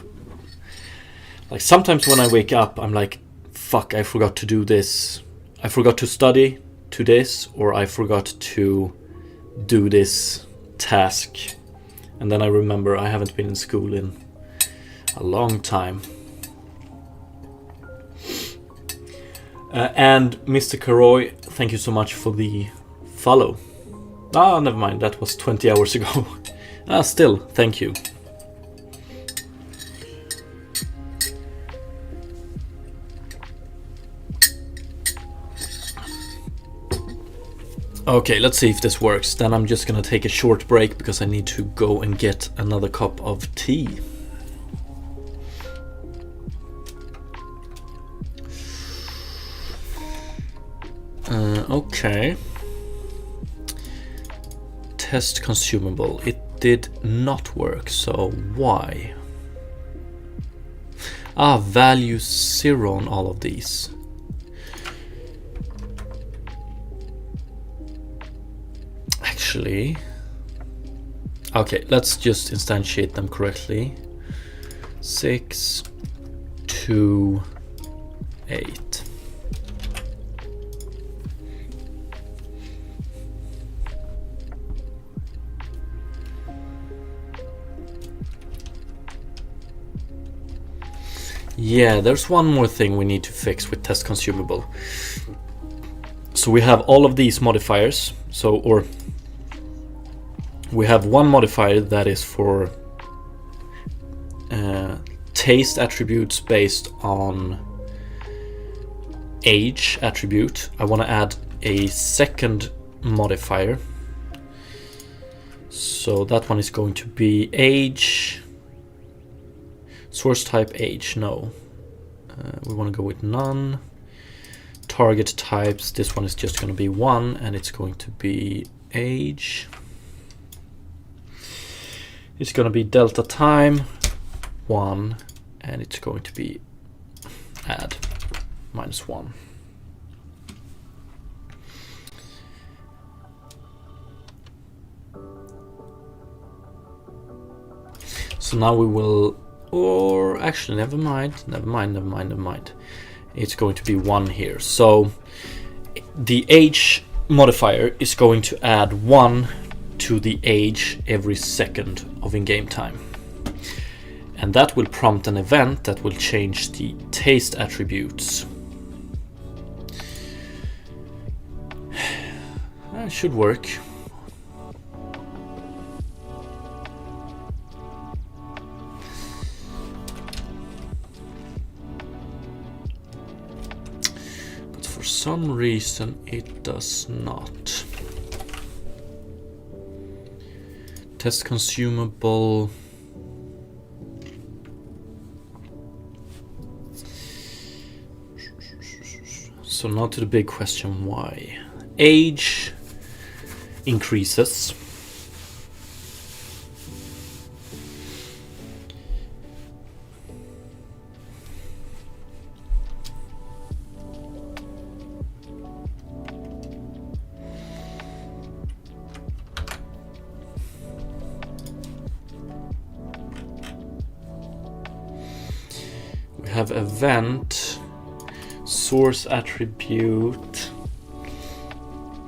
Like sometimes when I wake up, I'm like, fuck, I forgot to do this. I forgot to study to this, or I forgot to do this task. And then I remember I haven't been in school in a long time. And Mr. Karoy, thank you so much for the follow. Ah, never mind, that was 20 hours ago. Still, thank you. Okay, let's see if this works. Then I'm just gonna take a short break because I need to go and get another cup of tea. Okay. Test consumable. It did not work, so why? Value 0 on all of these. Actually, okay, let's just instantiate them correctly. 6, 2, 8. Yeah, there's one more thing we need to fix with test consumable. So we have all of these modifiers. We have one modifier that is for taste attributes based on age attribute. I want to add a second modifier. So that one is going to be age. Source type age, no. We want to go with none. Target types, this one is just going to be 1 and it's going to be age. It's going to be delta time 1 and it's going to be add -1. So now we will, or actually never mind. It's going to be 1 here. So the age modifier is going to add 1 to the age every second of in-game time. And that will prompt an event that will change the taste attributes. That should work. For some reason it does not. Test consumable. So now to the big question, why? Age increases. Have event, source attribute.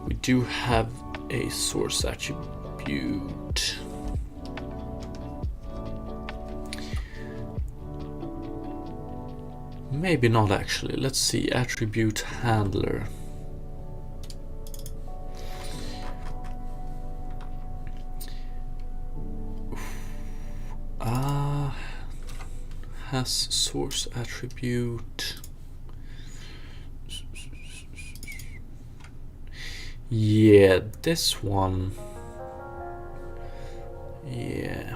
We do have a source attribute. Maybe not actually. Let's see, attribute handler. Has source attribute. Yeah, this one. Yeah.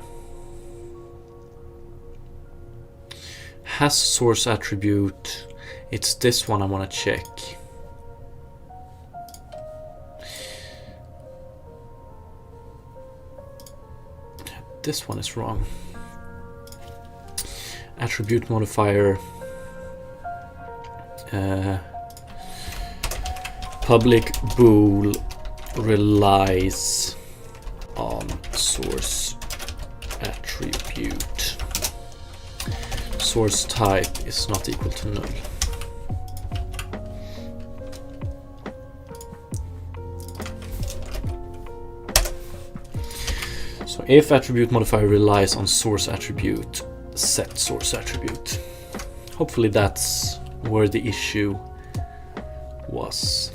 Has source attribute. It's this one I want to check. This one is wrong. Attribute modifier, public bool relies on source attribute. Source type is not equal to null. So if attribute modifier relies on source attribute, set source attribute. Hopefully that's where the issue was.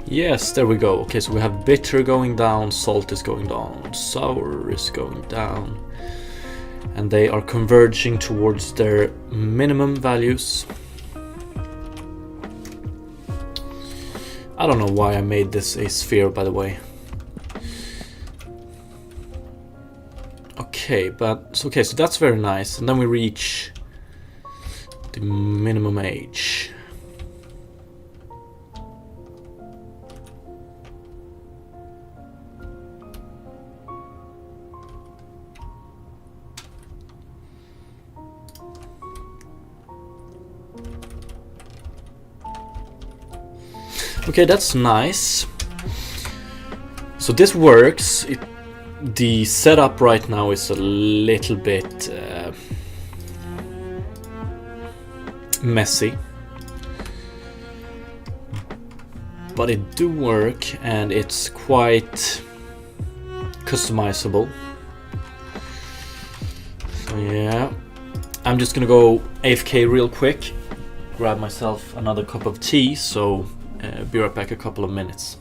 Yes, there we go. Okay, so we have bitter going down, salt is going down, sour is going down, and they are converging towards their minimum values. I don't know why I made this a sphere, by the way. Okay, so that's very nice, and then we reach the minimum age. Okay, that's nice. So this works. The setup right now is a little bit messy, but it do work, and it's quite customizable. So yeah, I'm just gonna go AFK real quick, grab myself another cup of tea, so be right back a couple of minutes.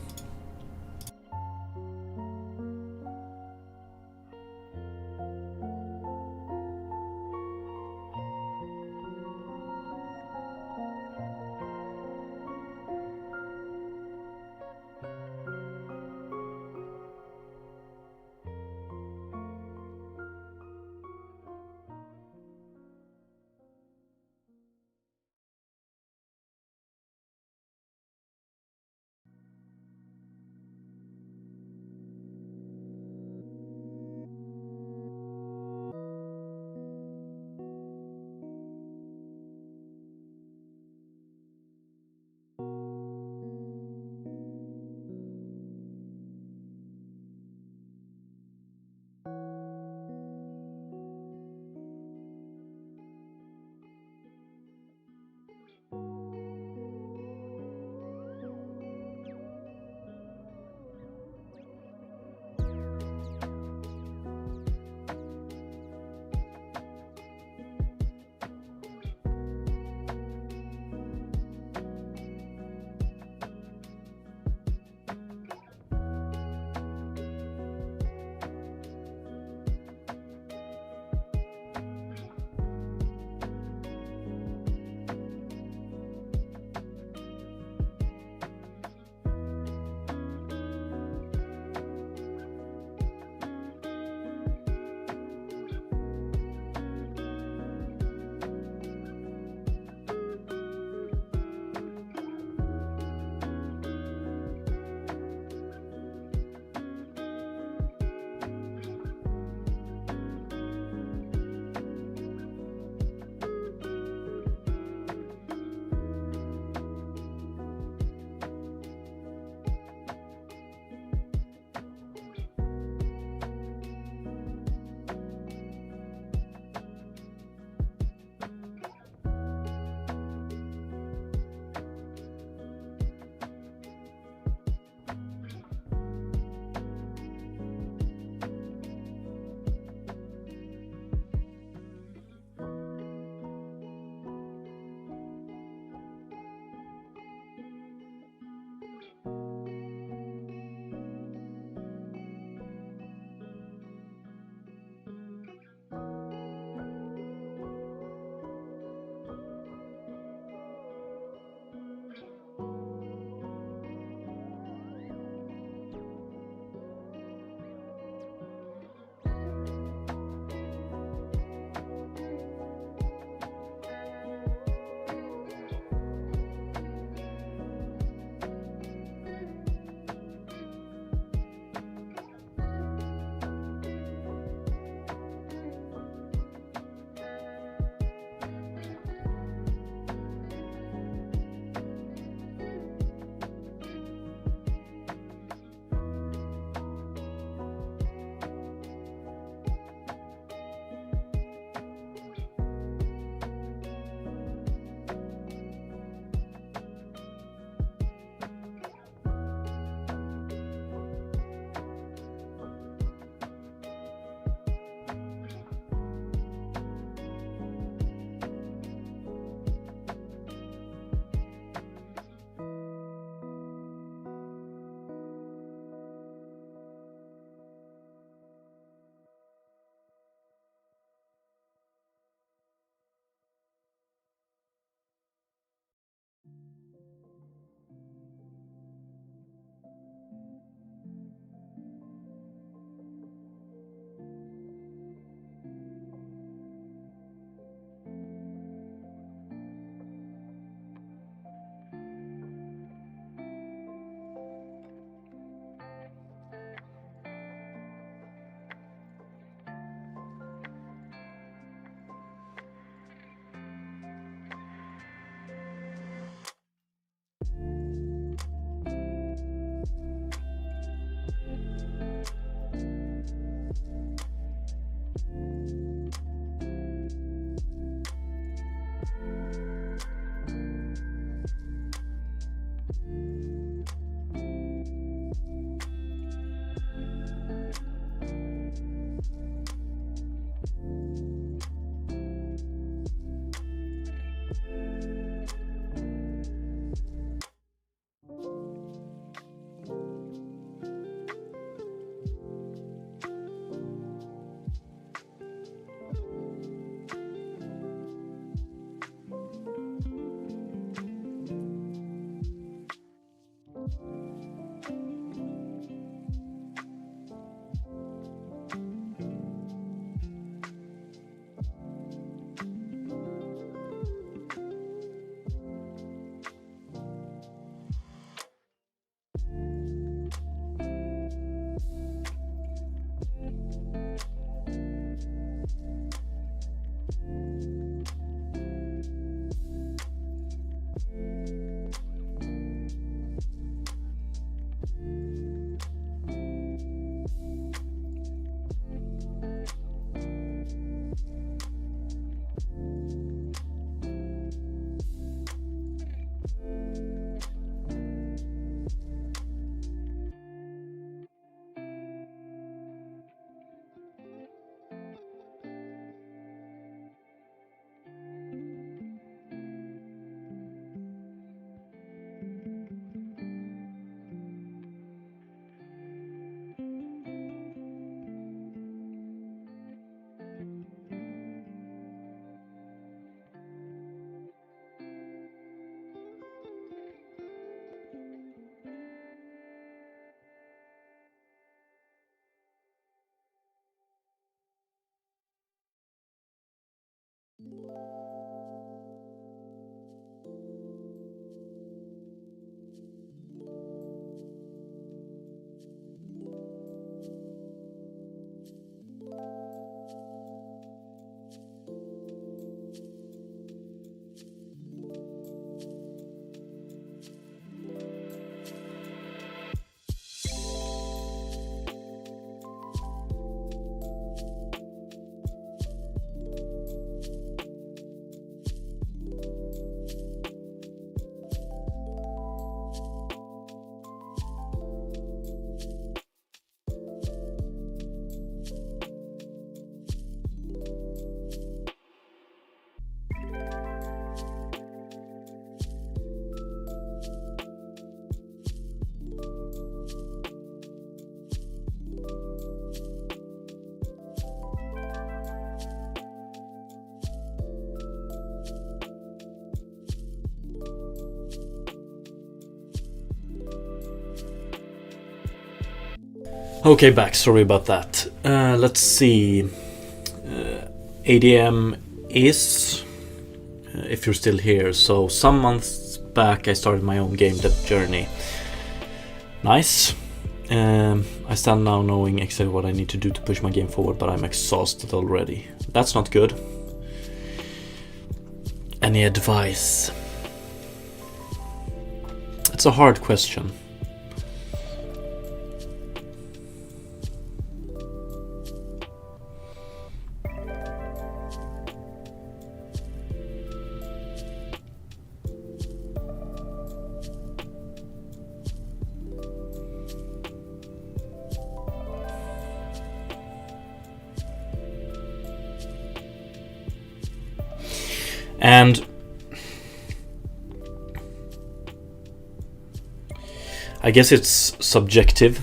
Okay, back. Sorry about that. Let's see. ADM is, if you're still here. So some months back I started my own game dev journey. Nice. I stand now knowing exactly what I need to do to push my game forward, but I'm exhausted already. That's not good. Any advice? It's a hard question. And I guess it's subjective,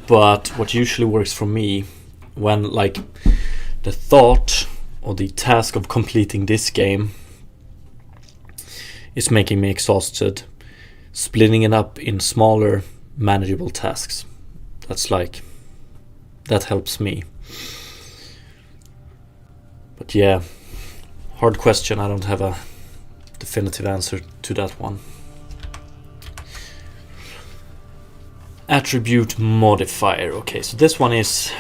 but what usually works for me when like the thought or the task of completing this game is making me exhausted, splitting it up in smaller manageable tasks. That helps me. But yeah, hard question. I don't have a definitive answer to that one. Attribute modifier. Okay, so this one is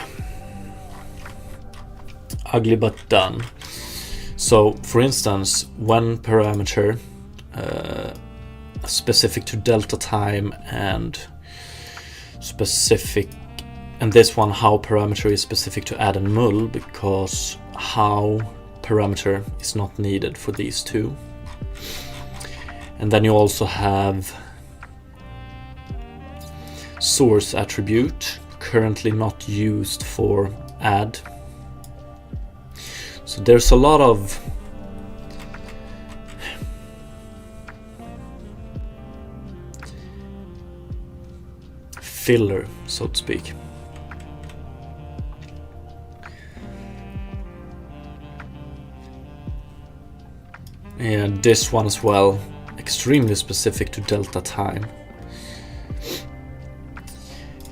ugly but done. So for instance, one parameter specific to delta time and specific, and this one how parameter is specific to add and null, because how parameter is not needed for these two. And then you also have source attribute, currently not used for add. So there's a lot of filler, so to speak. And this one as well, extremely specific to delta time.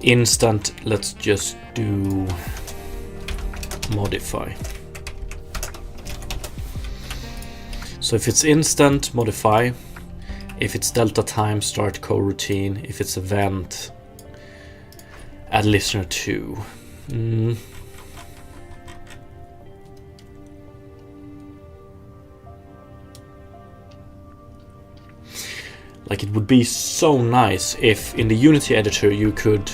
Instant, let's just do modify. So if it's instant, modify. If it's delta time, start coroutine. If it's event, add listener to. Like, it would be so nice if in the Unity editor you could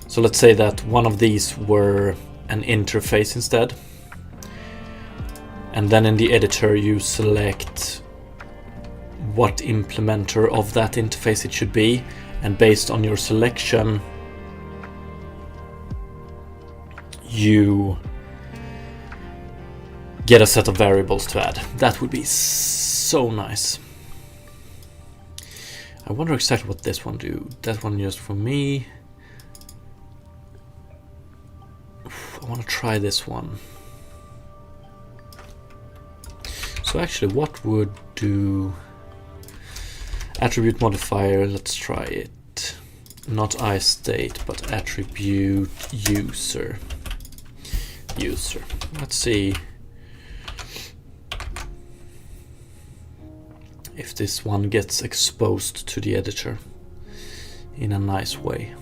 so let's say that one of these were an interface instead, and then in the editor you select what implementer of that interface it should be, and based on your selection you get a set of variables to add. That would be so nice. I wonder exactly what this one do. That one just for me. I want to try this one. So actually, what would do Attribute modifier, let's try it. Not iState, but attribute user. User. Let's see if this one gets exposed to the editor in a nice way.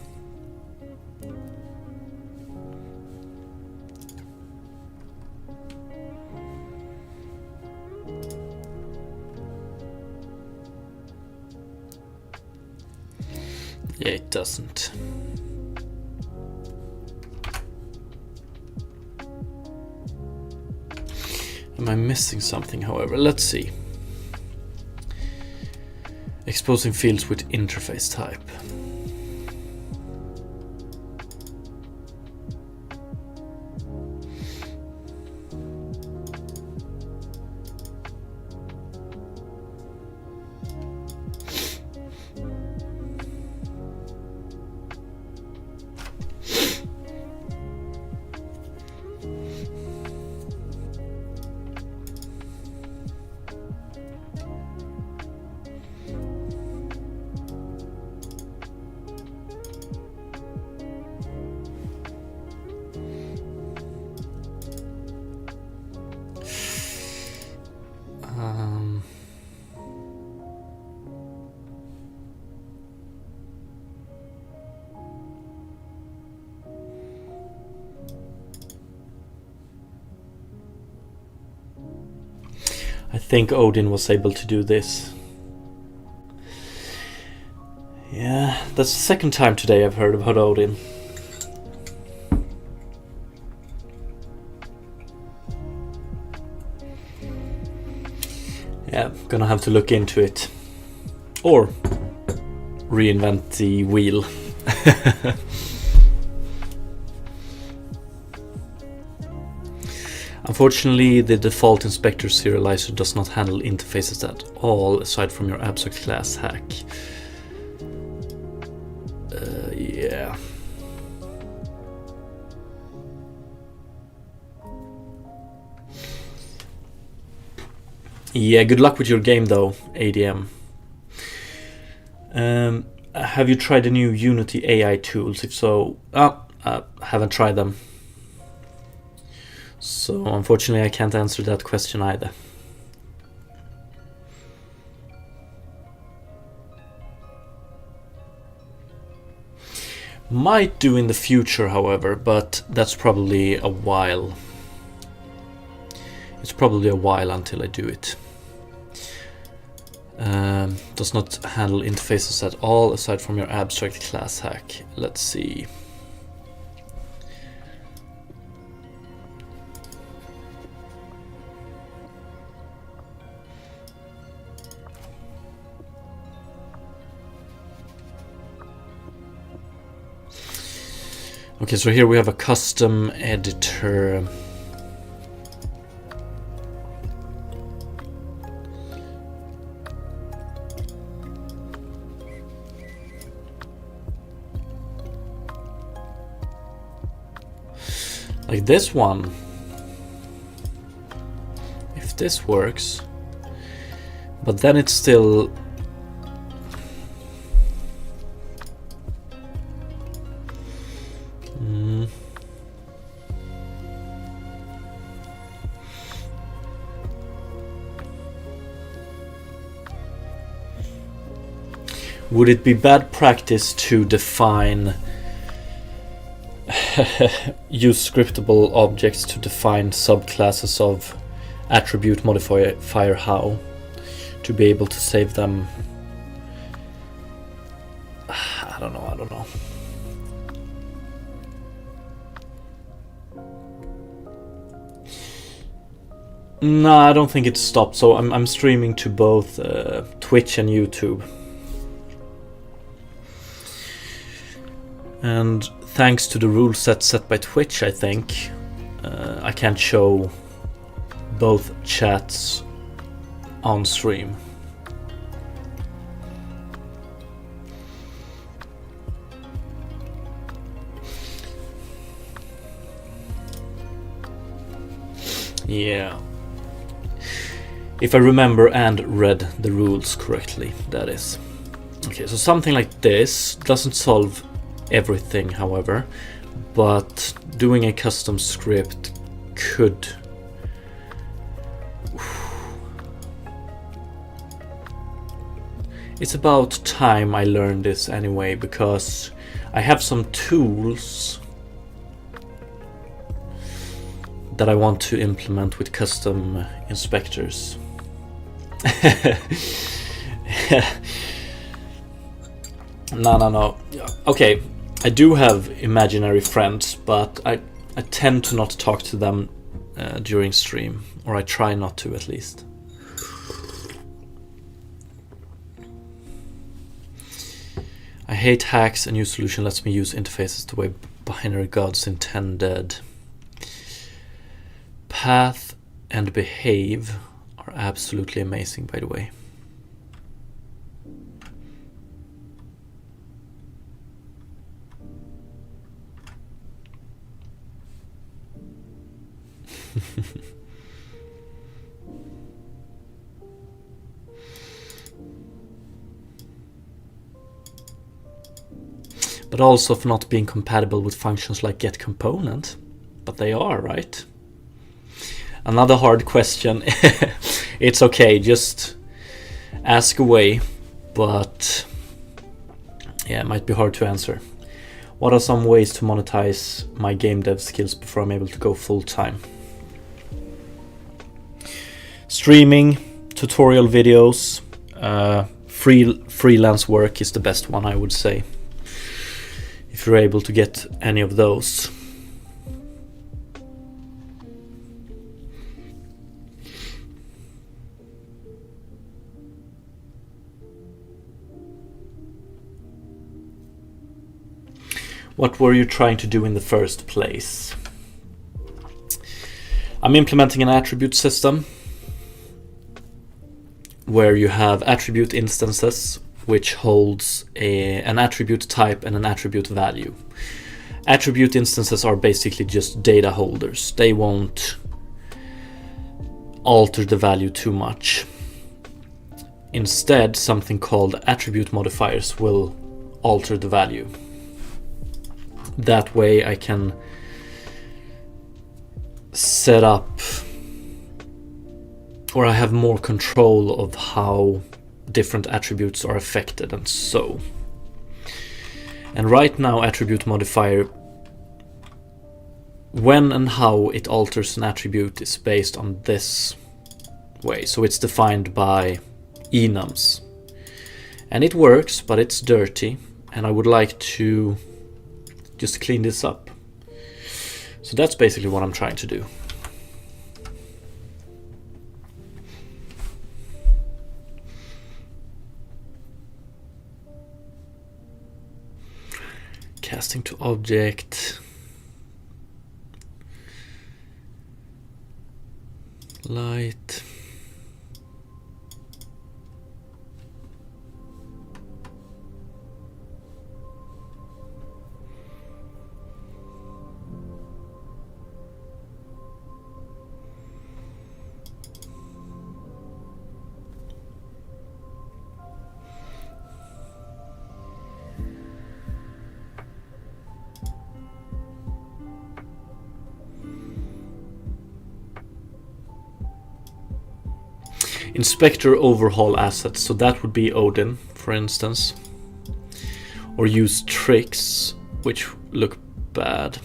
Yeah, it doesn't. Am I missing something, however? Let's see. Exposing fields with interface type. I think Odin was able to do this. Yeah, that's the second time today I've heard about Odin. Yeah, gonna have to look into it. Or reinvent the wheel. Unfortunately, the default inspector serializer does not handle interfaces at all, aside from your abstract class hack. Yeah. Yeah, good luck with your game though, ADM. Have you tried the new Unity AI tools? If so, I haven't tried them. So unfortunately I can't answer that question either. Might do in the future, however, but that's probably a while. It's probably a while until I do it. Does not handle interfaces at all aside from your abstract class hack. Let's see. Okay, so here we have a custom editor. Like this one. If this works. But then it's still... Would it be bad practice to define use scriptable objects to define subclasses of attribute modifier how to be able to save them? I don't know. No, I don't think it's stopped. So I'm streaming to both Twitch and YouTube. And thanks to the rule set by Twitch, I think, I can show both chats on stream. Yeah. If I remember and read the rules correctly, that is. Okay, so something like this doesn't solve everything, however, but doing a custom script could. It's about time I learned this anyway, because I have some tools that I want to implement with custom inspectors. No. Okay, I do have imaginary friends, but I tend to not talk to them during stream, or I try not to at least. I hate hacks. A new solution lets me use interfaces the way binary gods intended. Path and behave are absolutely amazing, by the way. But also for not being compatible with functions like getComponent. But they are, right? Another hard question. It's okay, just ask away. But yeah, it might be hard to answer. What are some ways to monetize my game dev skills before I'm able to go full time? Streaming, tutorial videos, freelance work is the best one, I would say. If you're able to get any of those. What were you trying to do in the first place? I'm implementing an attribute system where you have attribute instances which holds an attribute type and an attribute value. Attribute instances are basically just data holders. They won't alter the value too much. Instead, something called attribute modifiers will alter the value. That way I can set up, or I have more control of how different attributes are affected and so. And right now attribute modifier, when and how it alters an attribute is based on this way. So it's defined by enums. And it works, but it's dirty, and I would like to just clean this up. So that's basically what I'm trying to do. Casting to object. Light. Inspector overhaul assets, so that would be Odin, for instance. Or use tricks, which look bad.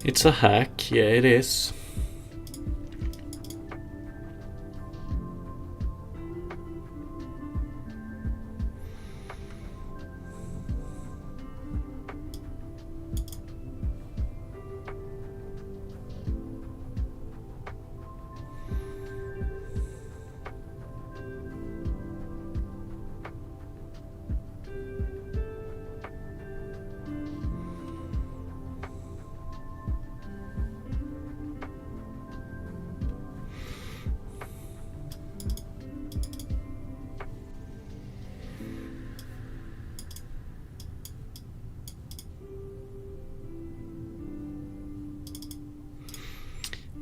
It's a hack, yeah it is.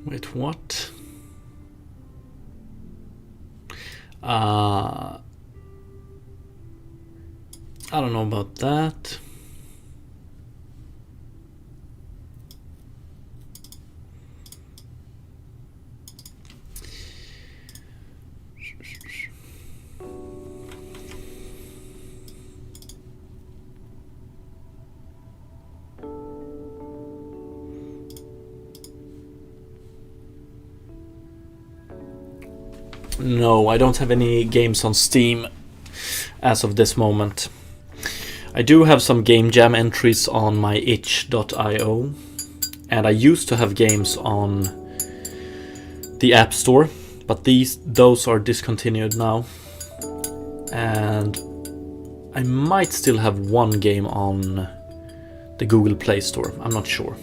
Wait, what? I don't know about that. No, I don't have any games on Steam as of this moment. I do have some Game Jam entries on my itch.io, and I used to have games on the App Store, but those are discontinued now. And I might still have one game on the Google Play Store, I'm not sure.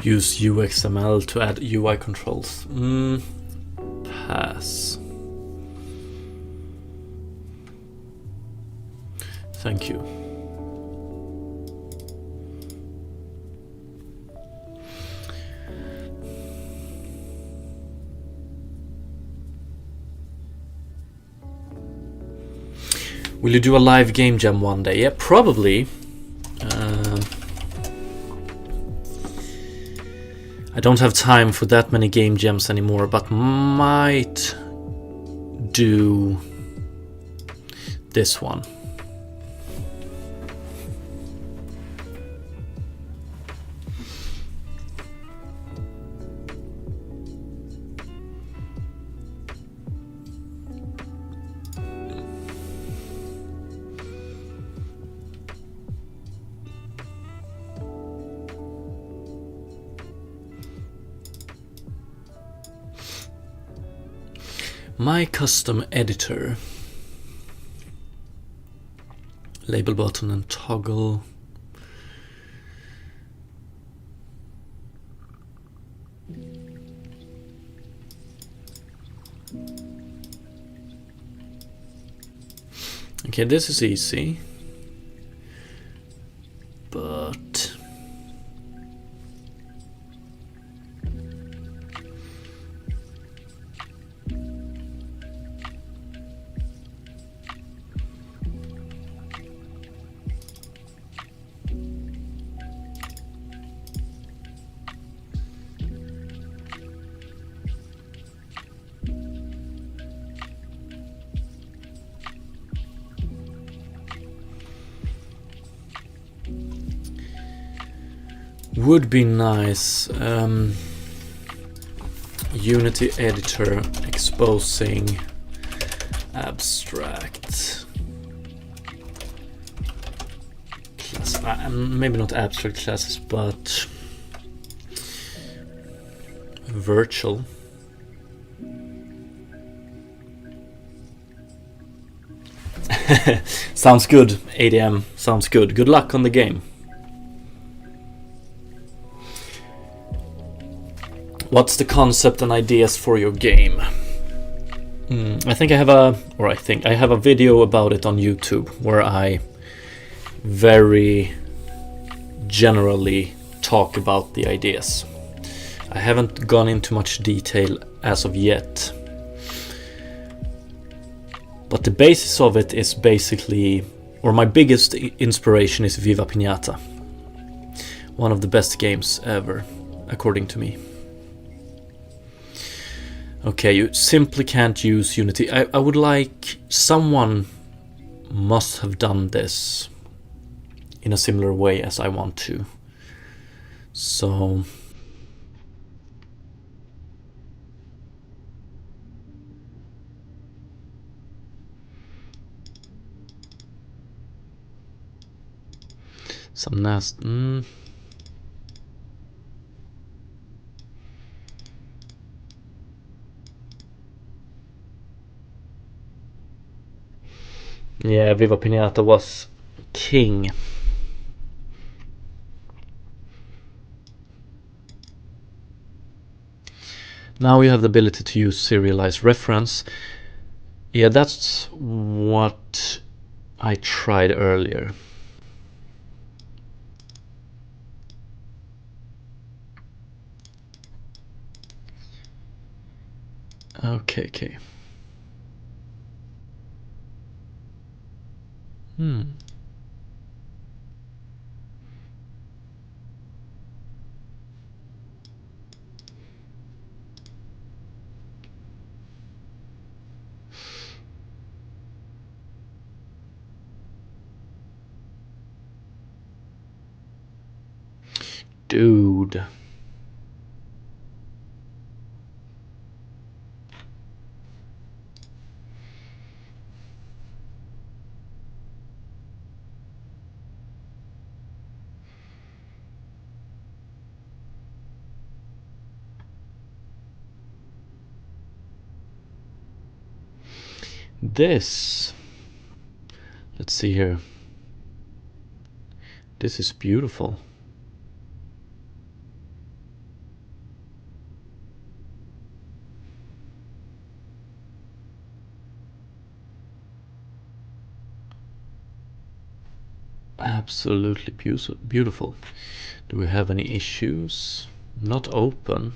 Use UXML to add UI controls. Pass. Thank you. Will you do a live game jam one day? Yeah, probably. I don't have time for that many game jams anymore, but might do this one. My custom editor. Label button and toggle. Okay, this is easy. But would be nice. Unity editor exposing abstract class. Maybe not abstract classes, but virtual. Sounds good, ADM. Sounds good. Good luck on the game. What's the concept and ideas for your game? I have a video about it on YouTube where I very generally talk about the ideas. I haven't gone into much detail as of yet. But the basis of it is basically, or my biggest inspiration is Viva Pinata. One of the best games ever, according to me. Okay, you simply can't use Unity. I would like someone must have done this in a similar way as I want to. So some nest. Yeah, Viva Pinata was king. Now you have the ability to use serialized reference. Yeah, that's what I tried earlier. Okay. Dude. This, let's see here. This is beautiful. Absolutely beautiful. Do we have any issues? Not open.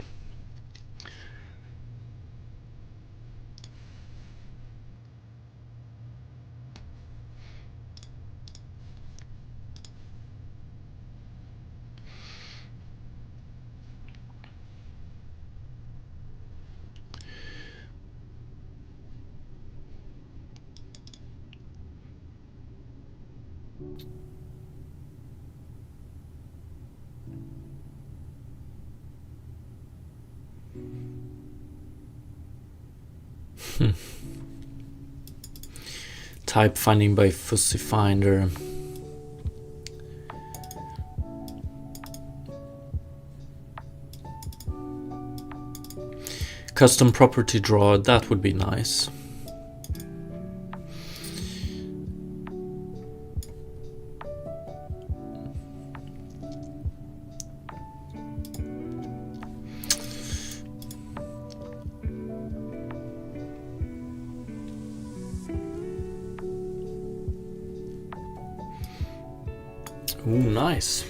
Type finding by Fussy Finder. Custom property drawer, that would be nice. Ooh, nice.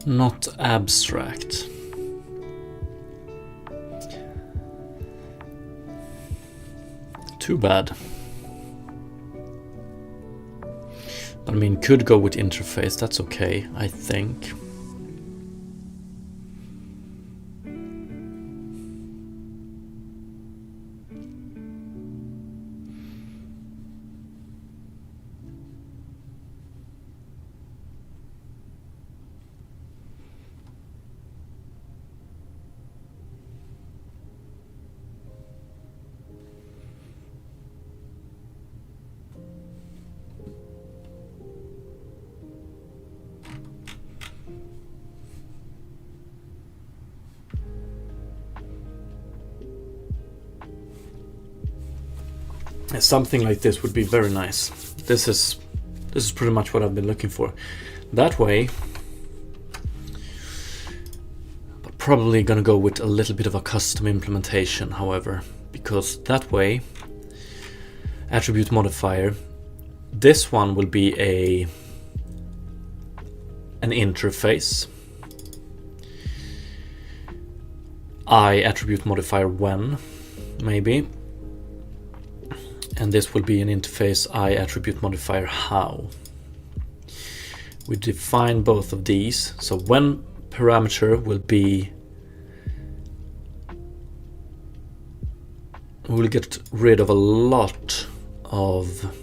Not abstract. Too bad. I mean, could go with interface, that's okay, I think. Something like this would be very nice. This is pretty much what I've been looking for. That way, I'm probably gonna go with a little bit of a custom implementation, however, because that way, attribute modifier, this one will be an interface. I attribute modifier when, maybe. And this will be an interface I attribute modifier how. We define both of these. So when parameter will be, we'll get rid of a lot of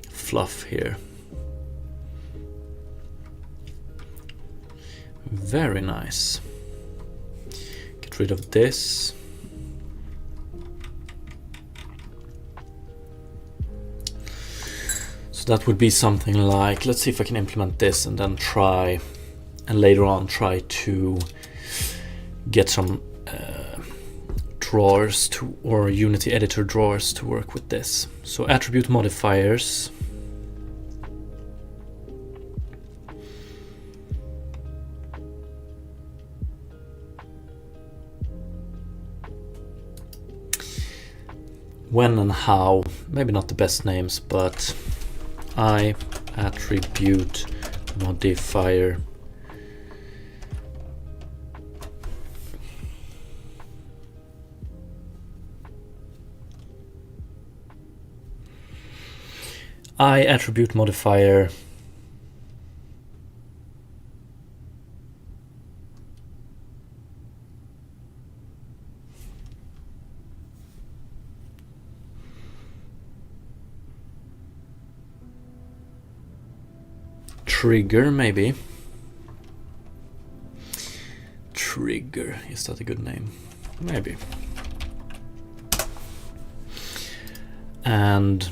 fluff here. Very nice. Get rid of this. That would be something like, let's see if I can implement this and then try, and later on try to get some drawers to, or Unity editor drawers to work with this. So attribute modifiers. When and how, maybe not the best names, but I attribute modifier trigger, maybe. Trigger, is that a good name? Maybe. And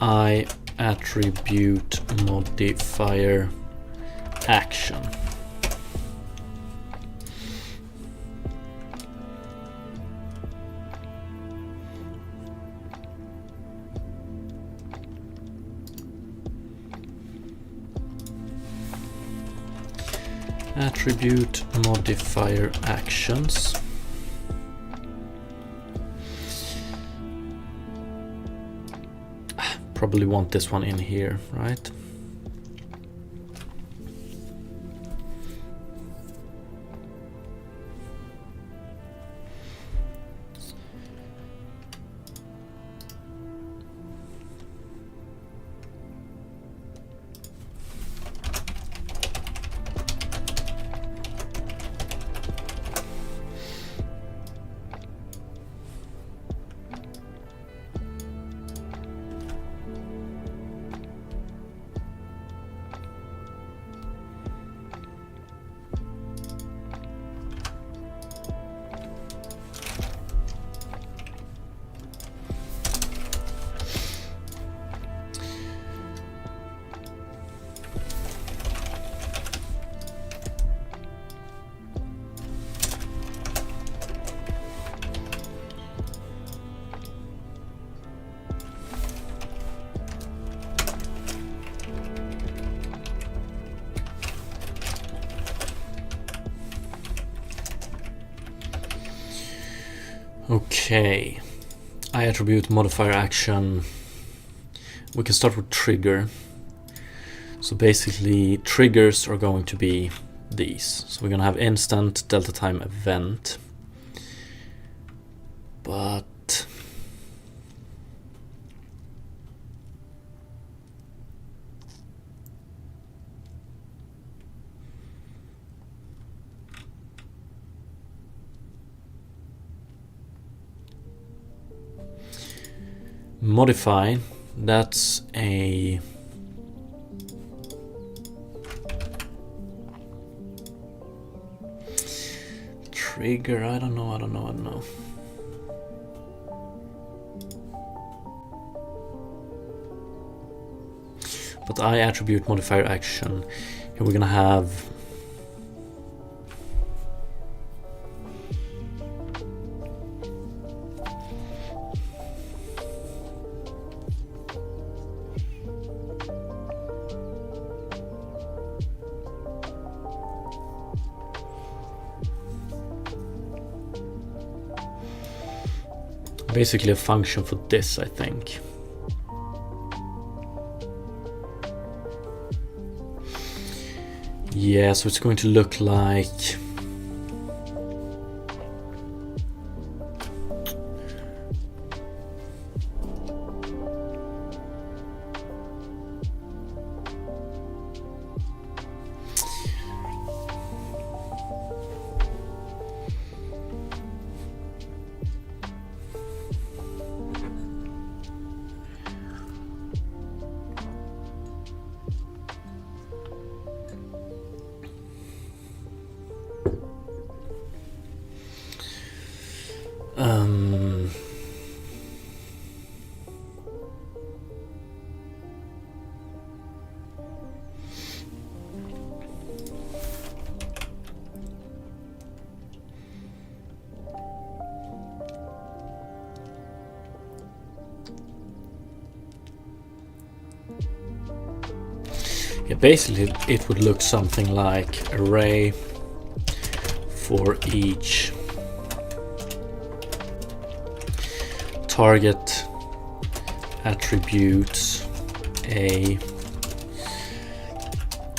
I attribute modifier action. Attribute modifier actions. Probably want this one in here, right? Okay, I attribute modifier action. We can start with trigger. So basically triggers are going to be these. So we're going to have instant delta time event. But modify, that's a trigger. I don't know. But I attribute modifier action. Here we're gonna have Basically a function for this, I think. Yeah, so it's going to look like yeah, basically it would look something like array for each target attributes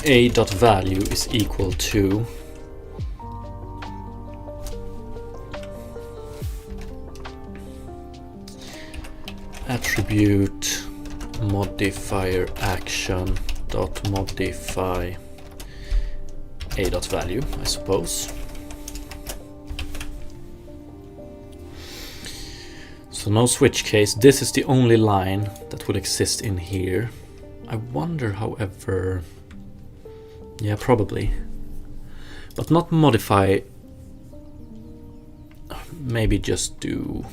a dot value is equal to attribute modifier action dot modify a dot value, I suppose. So no switch case. This is the only line that would exist in here. I wonder, however, yeah, probably, but not modify. Maybe just do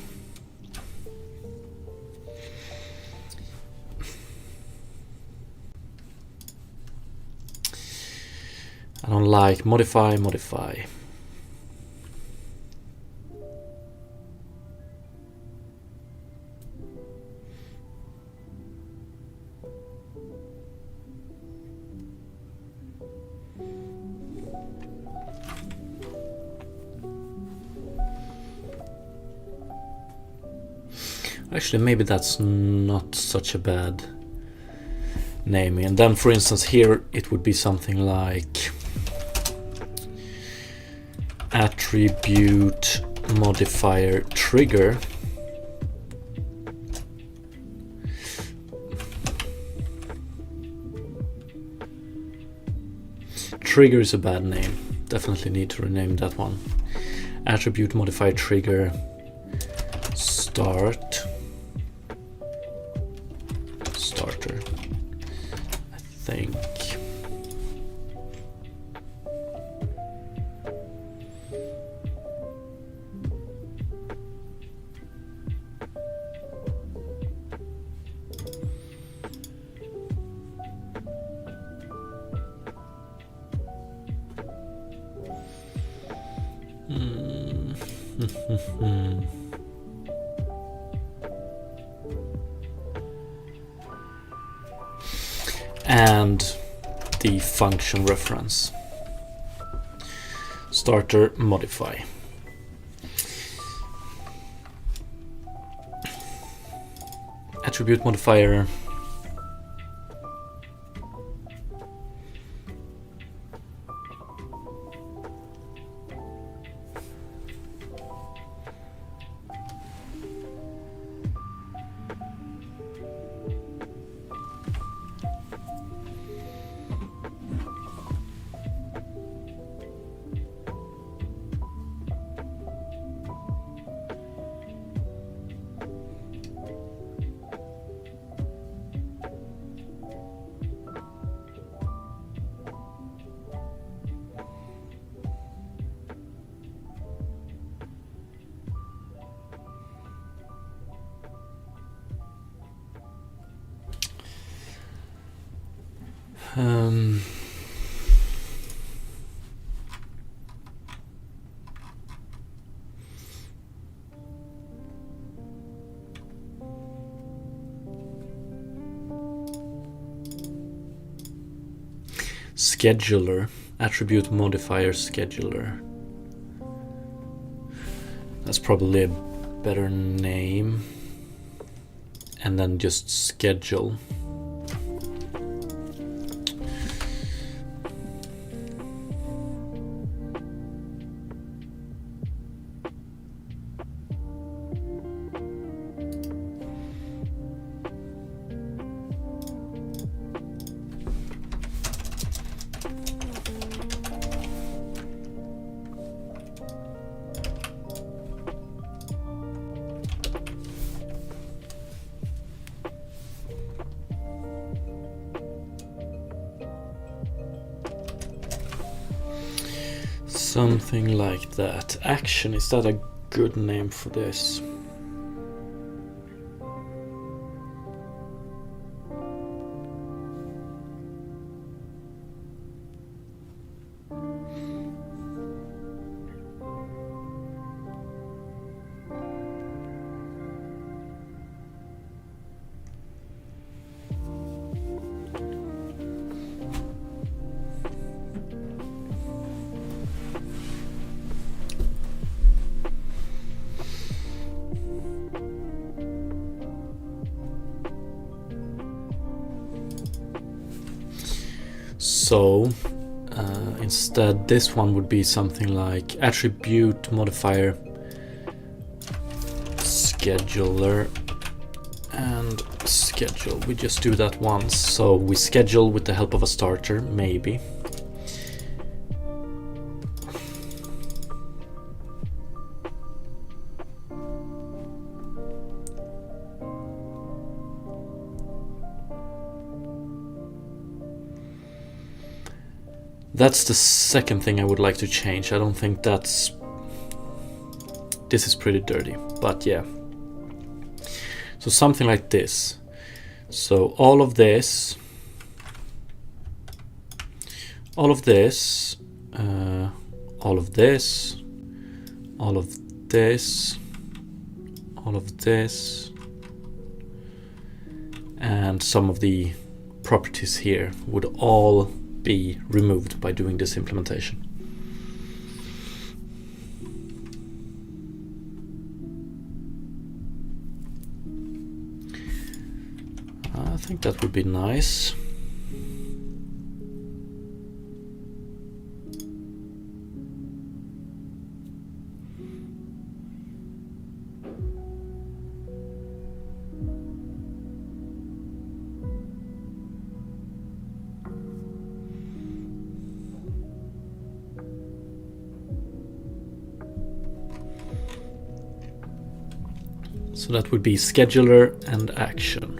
I don't like modify. Actually, maybe that's not such a bad naming. And then, for instance, here it would be something like attribute modifier trigger trigger is a bad name. Definitely need to rename that one. Attribute modifier trigger starter, I think. And the function reference starter modify. Attribute modifier scheduler, attribute modifier scheduler. That's probably a better name, and then just schedule. Something like that. Action, is that a good name for this? So instead this one would be something like attribute modifier scheduler and schedule. We just do that once, so we schedule with the help of a starter, maybe. That's the second thing I would like to change. I don't think that's... This is pretty dirty, but yeah. So something like this. So all of this, all of this, all of this, all of this, all of this, and some of the properties here would all be removed by doing this implementation. I think that would be nice. So that would be scheduler and action.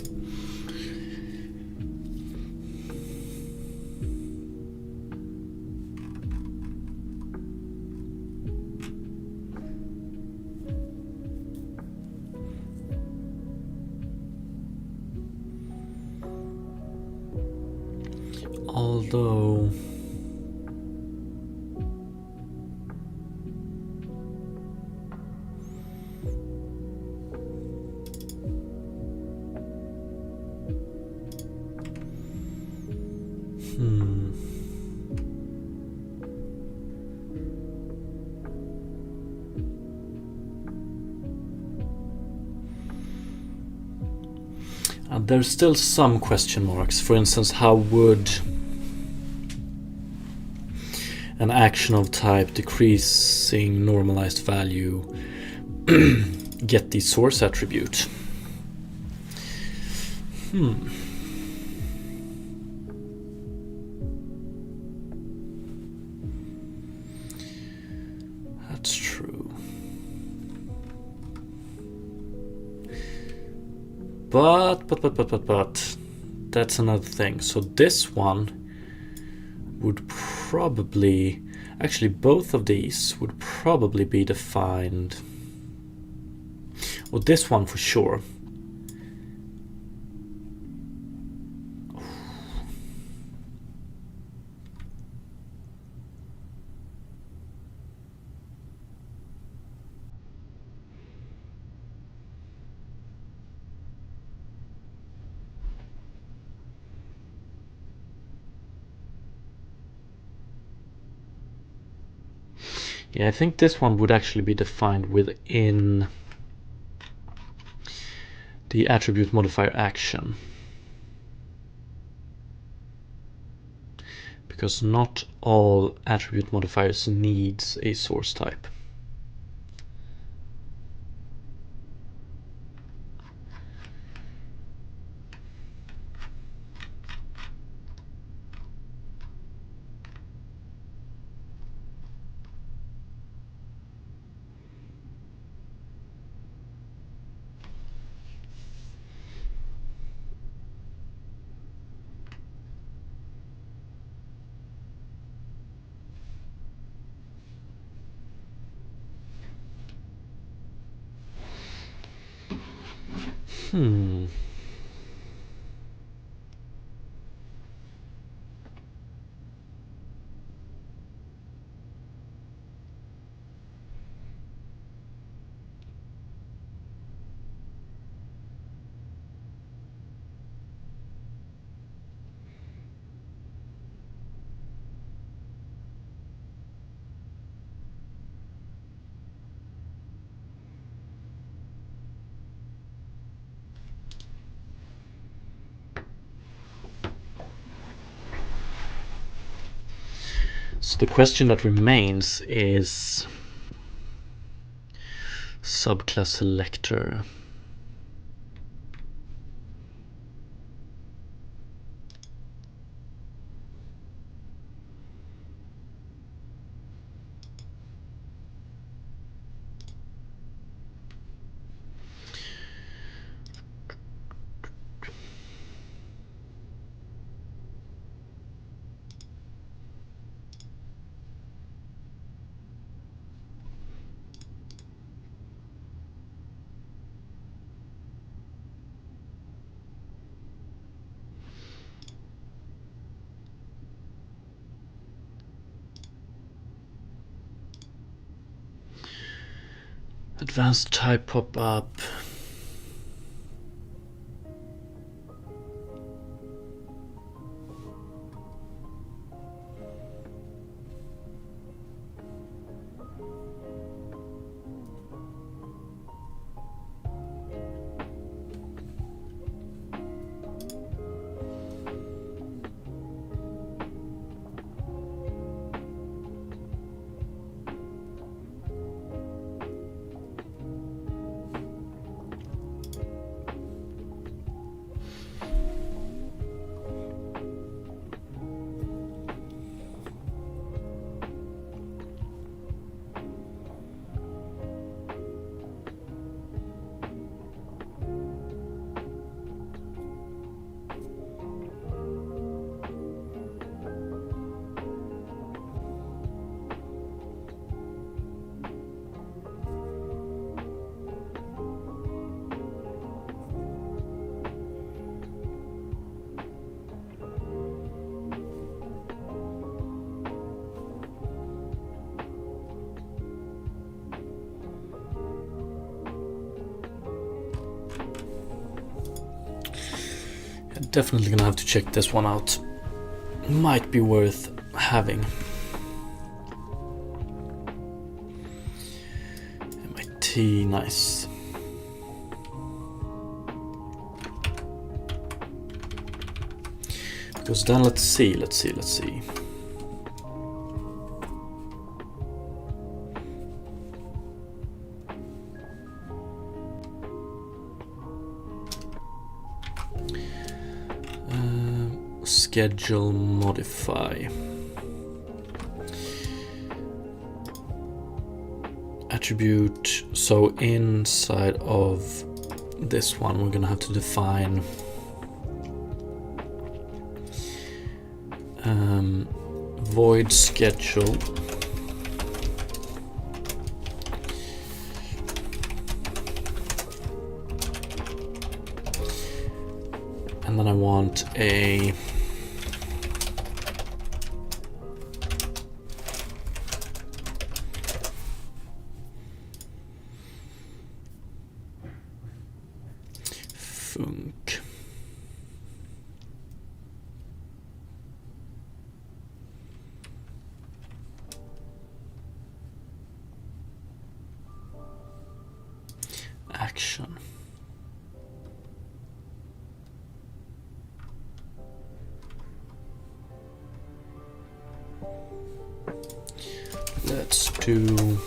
Although there's still some question marks. For instance, how would an action of type decreasing normalized value get the source attribute? That's true. But that's another thing. So this one would probably, actually both of these would probably be defined, well, this one for sure. Yeah, I think this one would actually be defined within the attribute modifier action, because not all attribute modifiers needs a source type. So the question that remains is subclass selector. Advanced type pop-up. Definitely gonna have to check this one out. Might be worth having. MIT, nice. Because then let's see. Schedule modify. Attribute, so inside of this one we're gonna have to define void schedule and then I want a func. Action. Let's do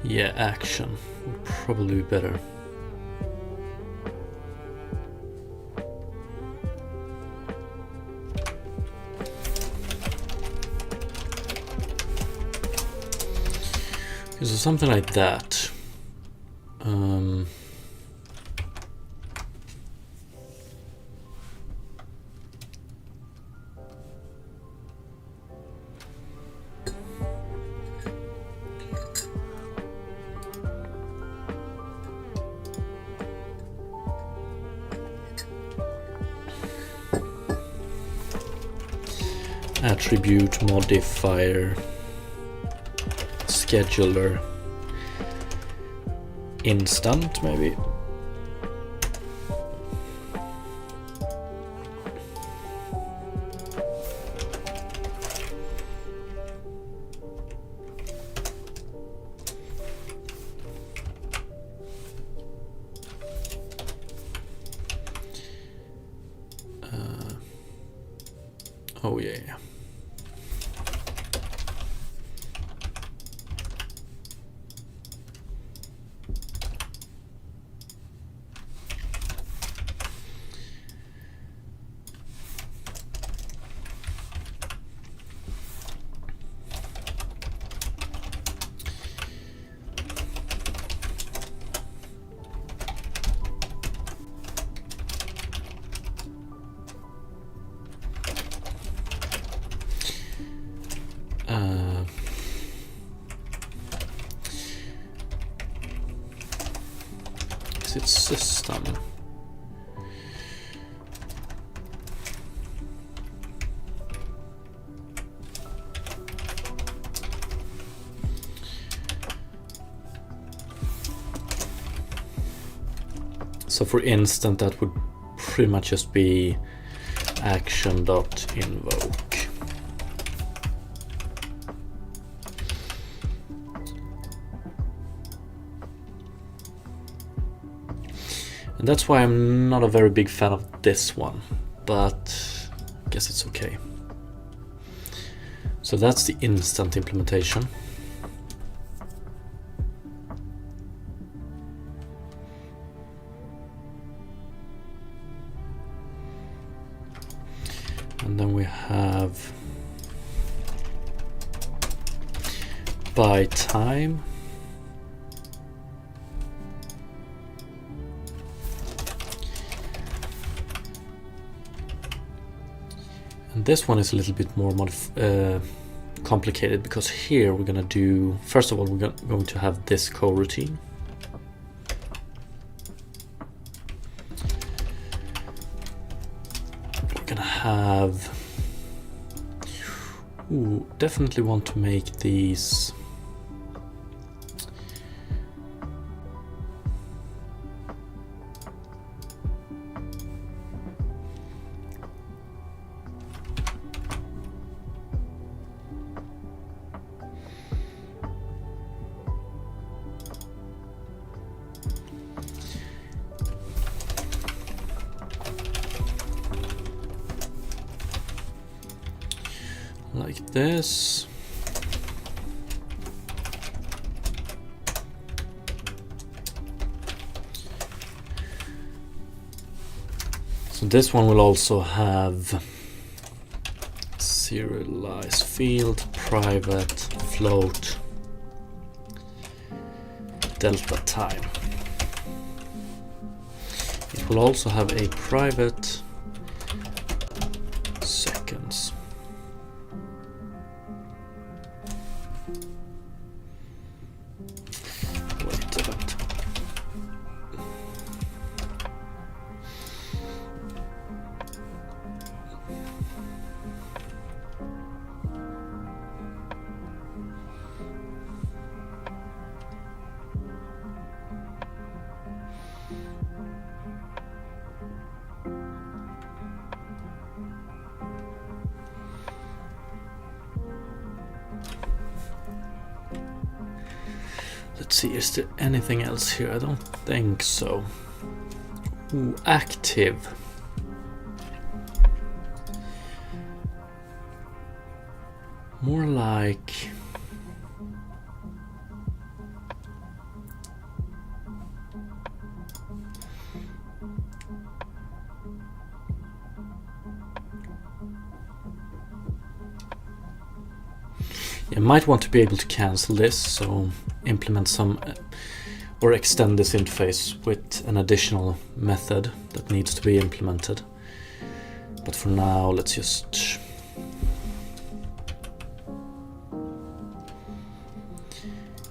yeah, action would probably be better. So something like that. Attribute, modifier, scheduler, instant maybe. Oh yeah. Exit system. So for instant, that would pretty much just be action.invoke. And that's why I'm not a very big fan of this one, but I guess it's okay. So that's the instant implementation. And then we have by time. And this one is a little bit more complicated, because here we're gonna do, first of all, we're going to have this coroutine. We're gonna have, definitely want to make these like this. So this one will also have serialize field, private, float, delta time. It will also have a private seconds. Wait a minute. Let's see, is there anything else here? I don't think so. Ooh, active. More like... You might want to be able to cancel this, so implement some or extend this interface with an additional method that needs to be implemented. But for now, let's just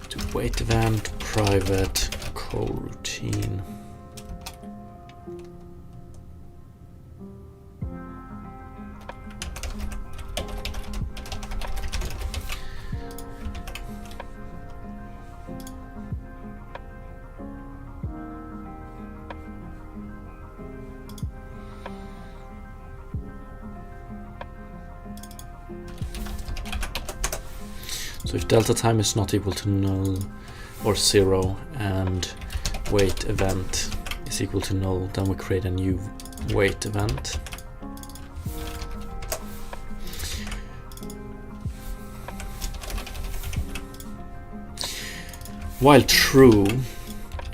do wait event, private, coroutine. So if delta time is not equal to null or 0 and wait event is equal to null, then we create a new wait event. While true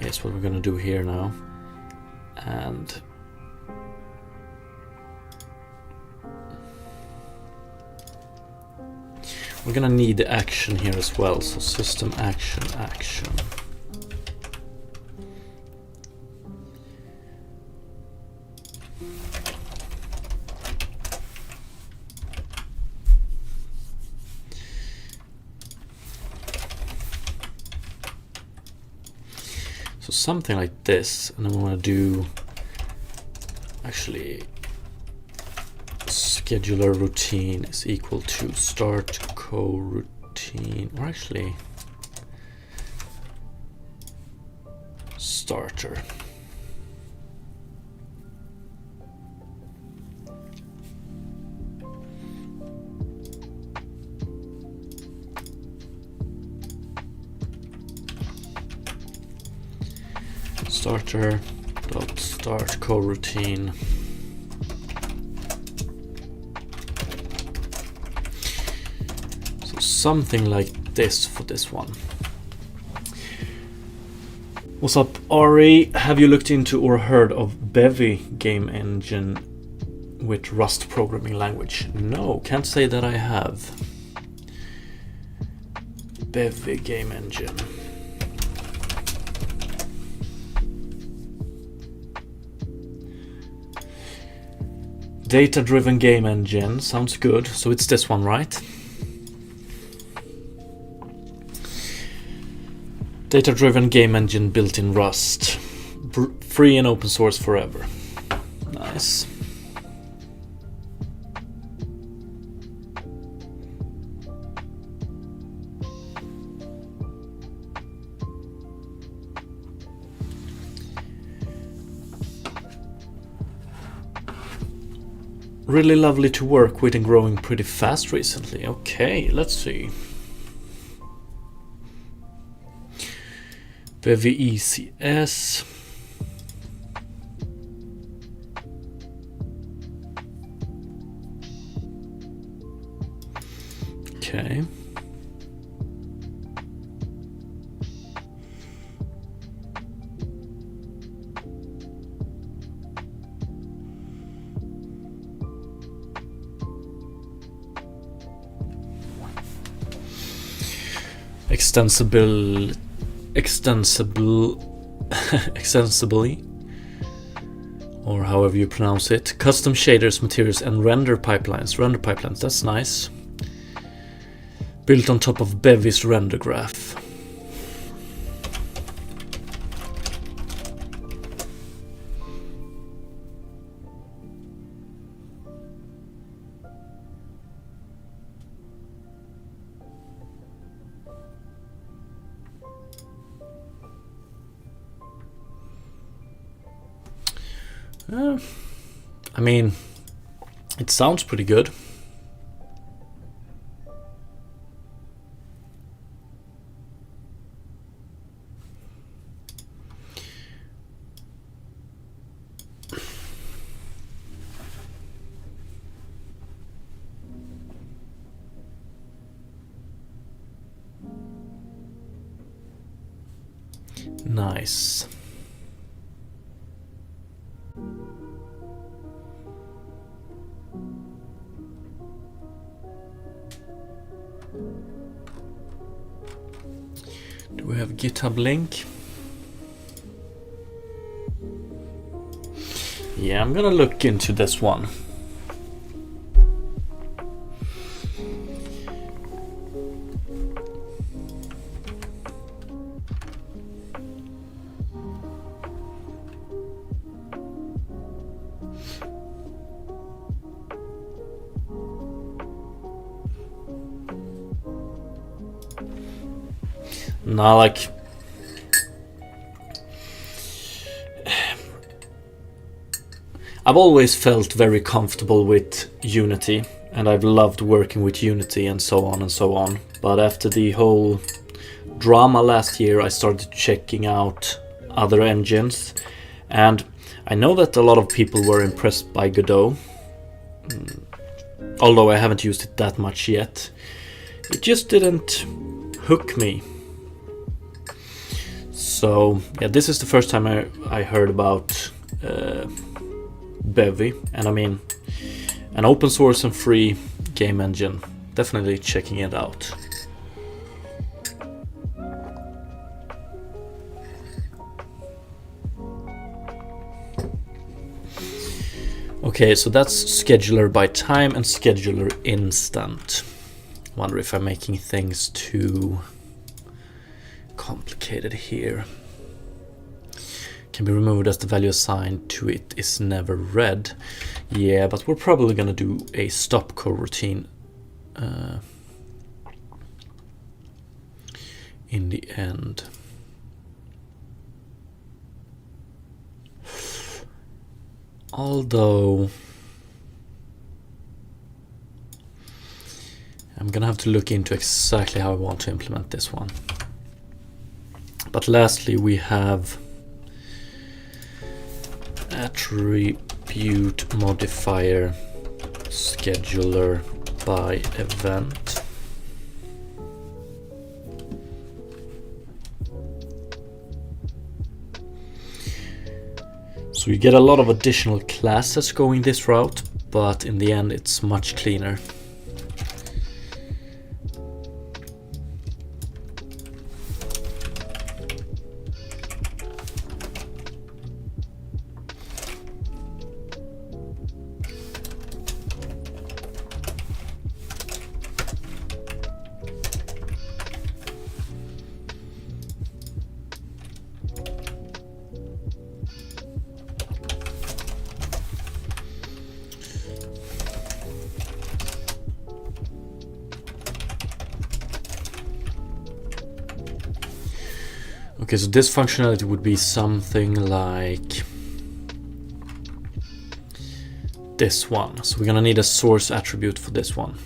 is what we're going to do here now. And we're gonna need the action here as well, so system action. So something like this, and then we want to do actually scheduler routine is equal to start coroutine, or actually starter. Starter dot start coroutine. Something like this for this one. What's up, Ari? Have you looked into or heard of Bevy game engine with Rust programming language? No, can't say that I have. Bevy game engine. Data-driven game engine, sounds good. So it's this one, right? Data-driven game engine built in Rust. Free and open source forever. Nice. Really lovely to work with and growing pretty fast recently. Okay, let's see. VECS. Okay. extensibly, or however you pronounce it. Custom shaders, materials, and render pipelines. That's nice. Built on top of Bevy's render graph. I mean, it sounds pretty good. Nice. Do we have GitHub link? Yeah, I'm gonna look into this one. Now, like, I've always felt very comfortable with Unity, and I've loved working with Unity and so on and so on. But after the whole drama last year, I started checking out other engines, and I know that a lot of people were impressed by Godot, although I haven't used it that much yet. It just didn't hook me. So yeah, this is the first time I heard about Bevy, and I mean, an open source and free game engine. Definitely checking it out. Okay, so that's scheduler by time and scheduler instant. Wonder if I'm making things too complicated here. Can be removed as the value assigned to it is never read. Yeah, but we're probably gonna do a stop coroutine in the end. Although I'm gonna have to look into exactly how I want to implement this one. But lastly, we have attribute modifier scheduler by event. So you get a lot of additional classes going this route, but in the end it's much cleaner. Okay, so this functionality would be something like this one. So we're gonna need a source attribute for this one.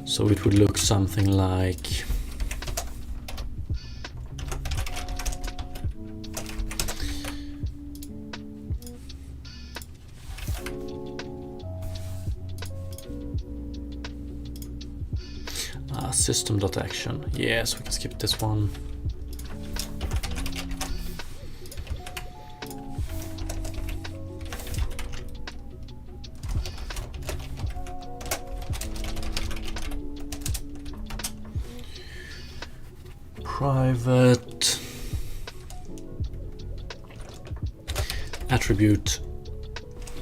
So it would look something like system.action. Yes, we can skip this one. Private attribute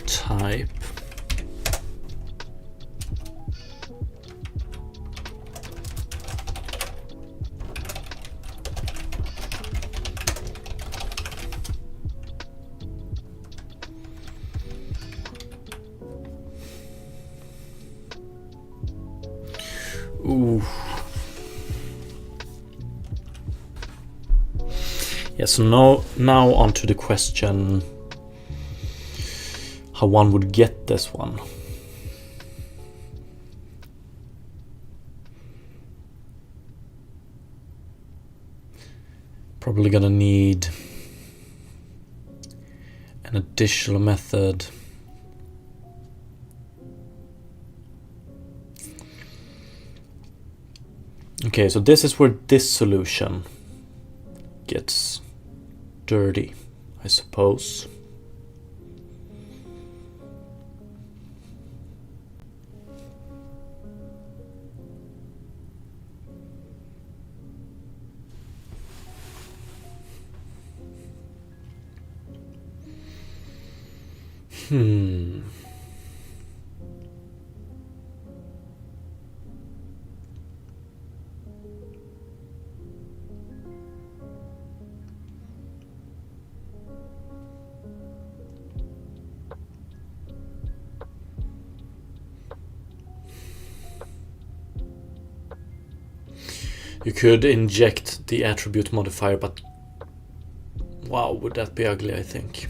type. Ooh. Yeah, so now on to the question how one would get this one. Probably gonna need an additional method. Okay, so this is where this solution gets dirty, I suppose. You could inject the attribute modifier, but wow, would that be ugly, I think.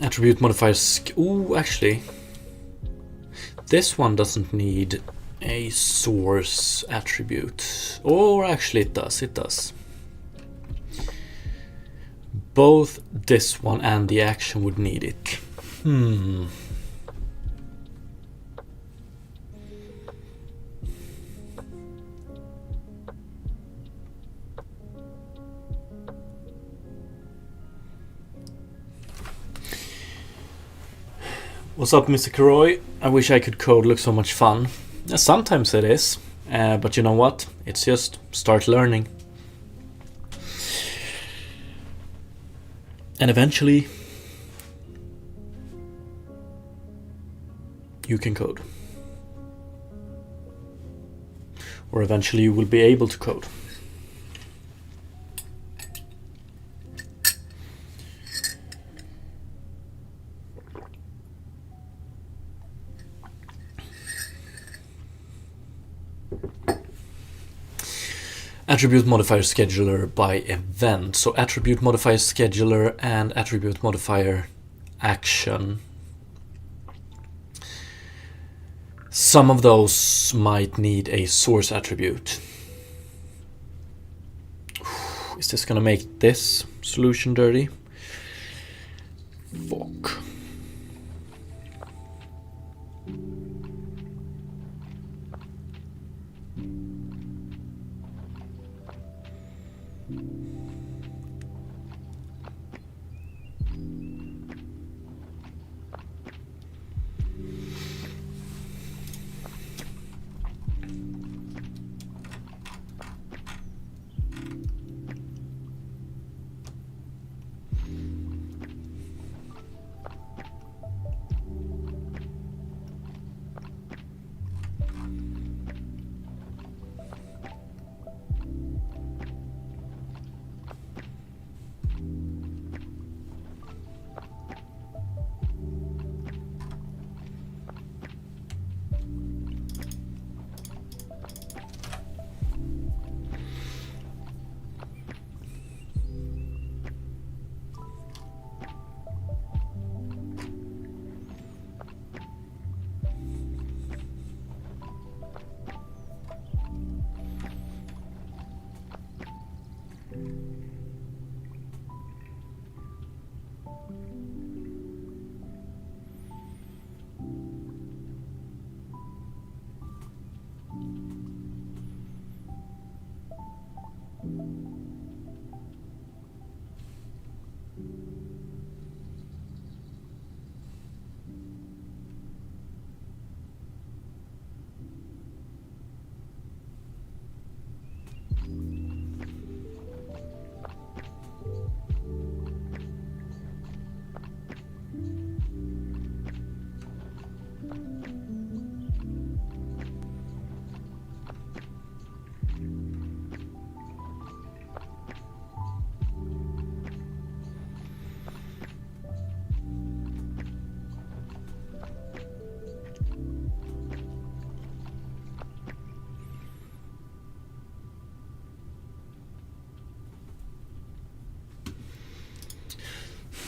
Attribute modifiers. Ooh, actually, this one doesn't need a source attribute. Or actually it does, it does. Both this one and the action would need it. What's up, Mr. Karoy? I wish I could code, look so much fun. Sometimes it is, but you know what? It's just start learning. And eventually, you can code. Or eventually you will be able to code. Attribute modifier scheduler by event. So attribute modifier scheduler and attribute modifier action. Some of those might need a source attribute. Is this gonna make this solution dirty? Fuck.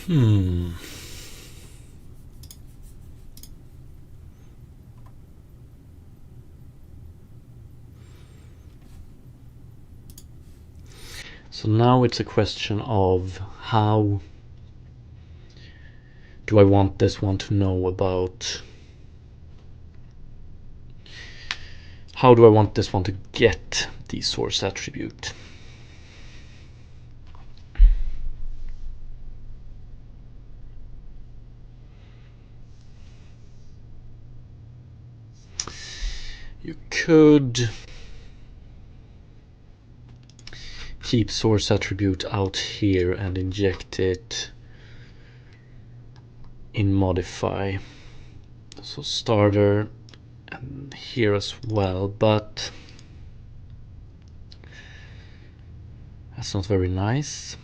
So now it's a question of how do I want this one to know about, how do I want this one to get the source attribute? You could keep source attribute out here and inject it in modify. So starter and here as well, but that's not very nice.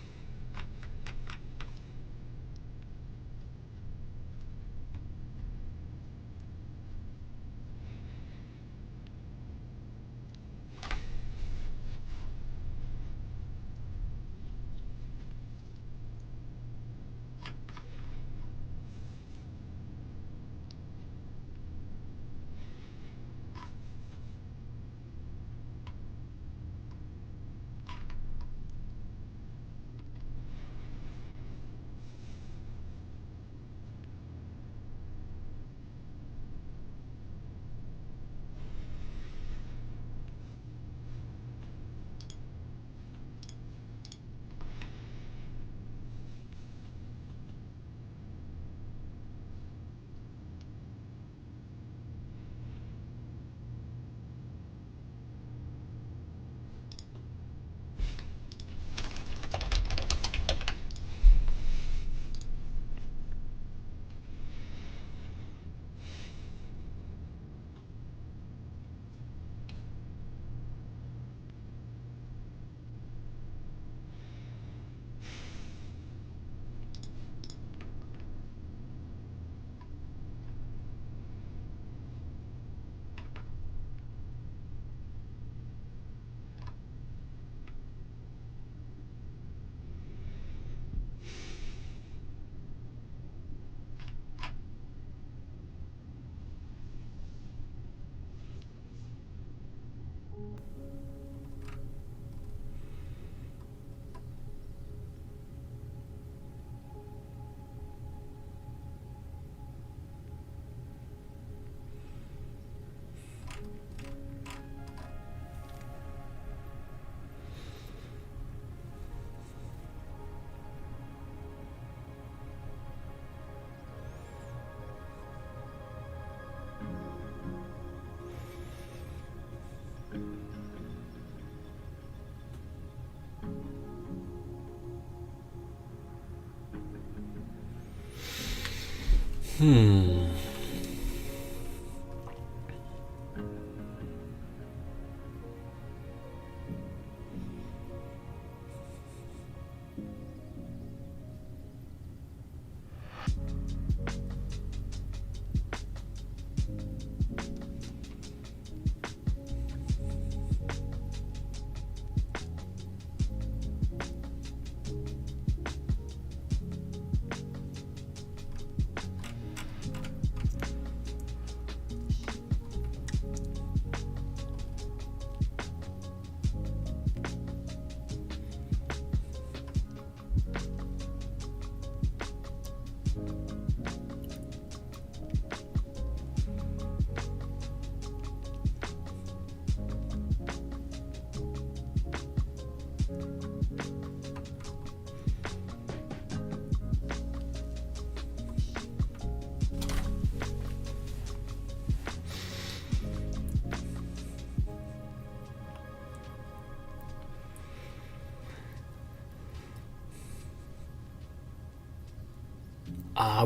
I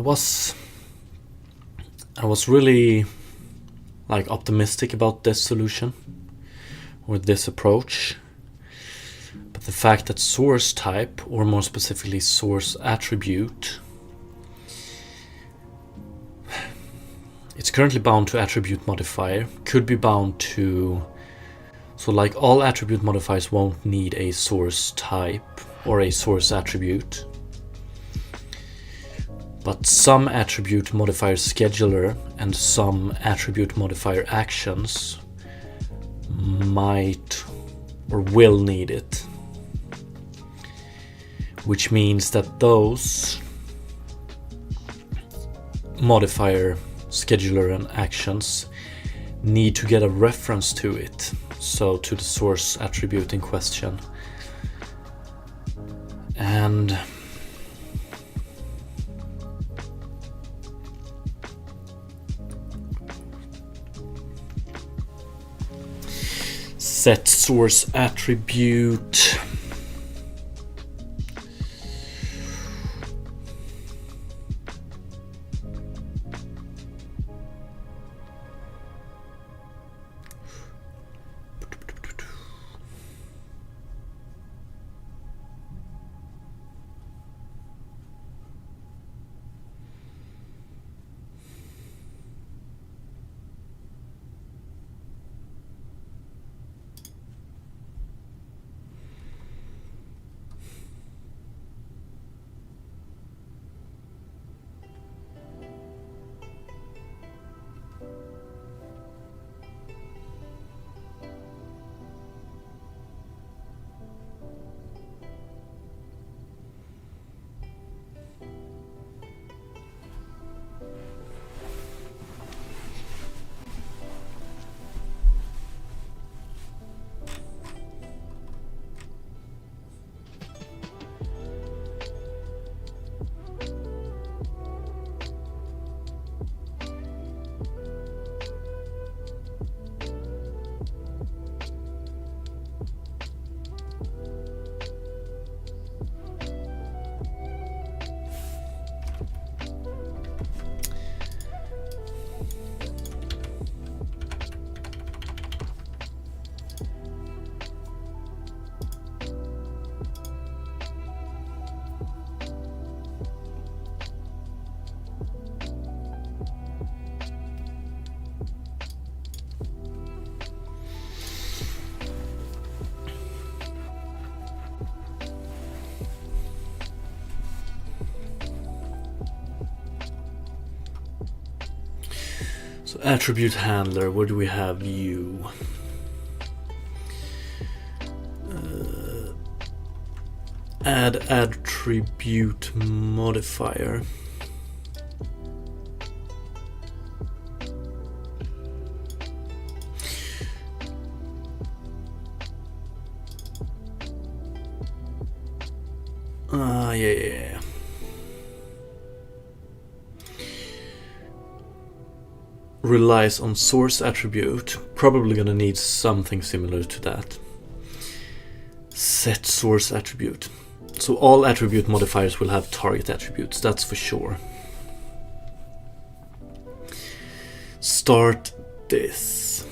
was really like optimistic about this solution or this approach, but the fact that source type, or more specifically source attribute, it's currently bound to attribute modifier, could be bound to, so like all attribute modifiers won't need a source type or a source attribute. but some attribute modifier scheduler and some attribute modifier actions might or will need it, which means that those modifier scheduler and actions need to get a reference to it, so to the source attribute in question. And set source attribute. So attribute handler, where do we have you? Add attribute modifier. Yeah. Relies on source attribute. Probably gonna need something similar to that. Set source attribute. So all attribute modifiers will have target attributes, that's for sure. Start this.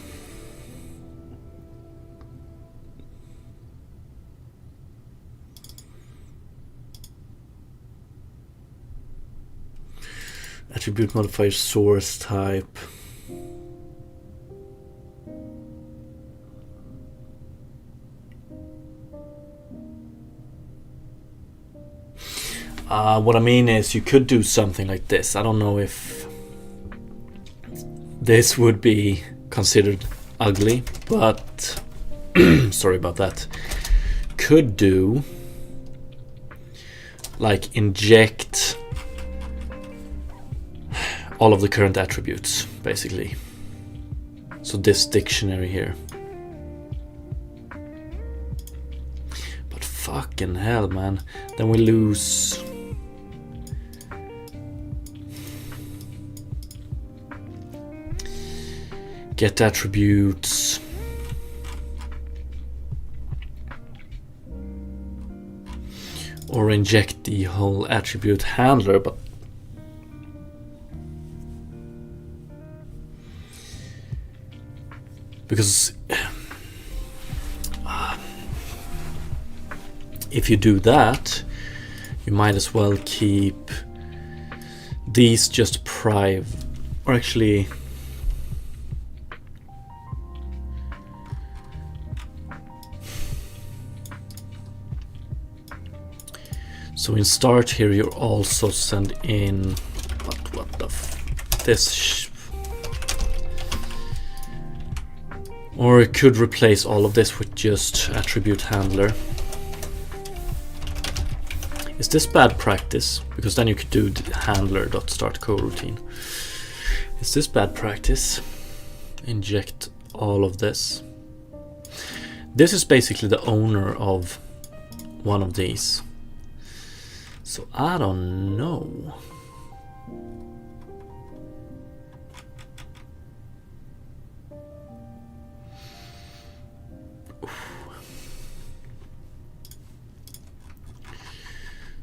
Attribute modifier source type. What I mean is you could do something like this. I don't know if this would be considered ugly, but sorry about that. Could do like inject all of the current attributes, basically. So this dictionary here. But fucking hell, man. Then we lose get attributes. Or inject the whole attribute handler, but because if you do that, you might as well keep these just private, or actually So in start here, you also send in or it could replace all of this with just attribute handler. Is this bad practice? Because then you could do handler.start coroutine. Is this bad practice? Inject all of this. This is basically the owner of one of these. So I don't know.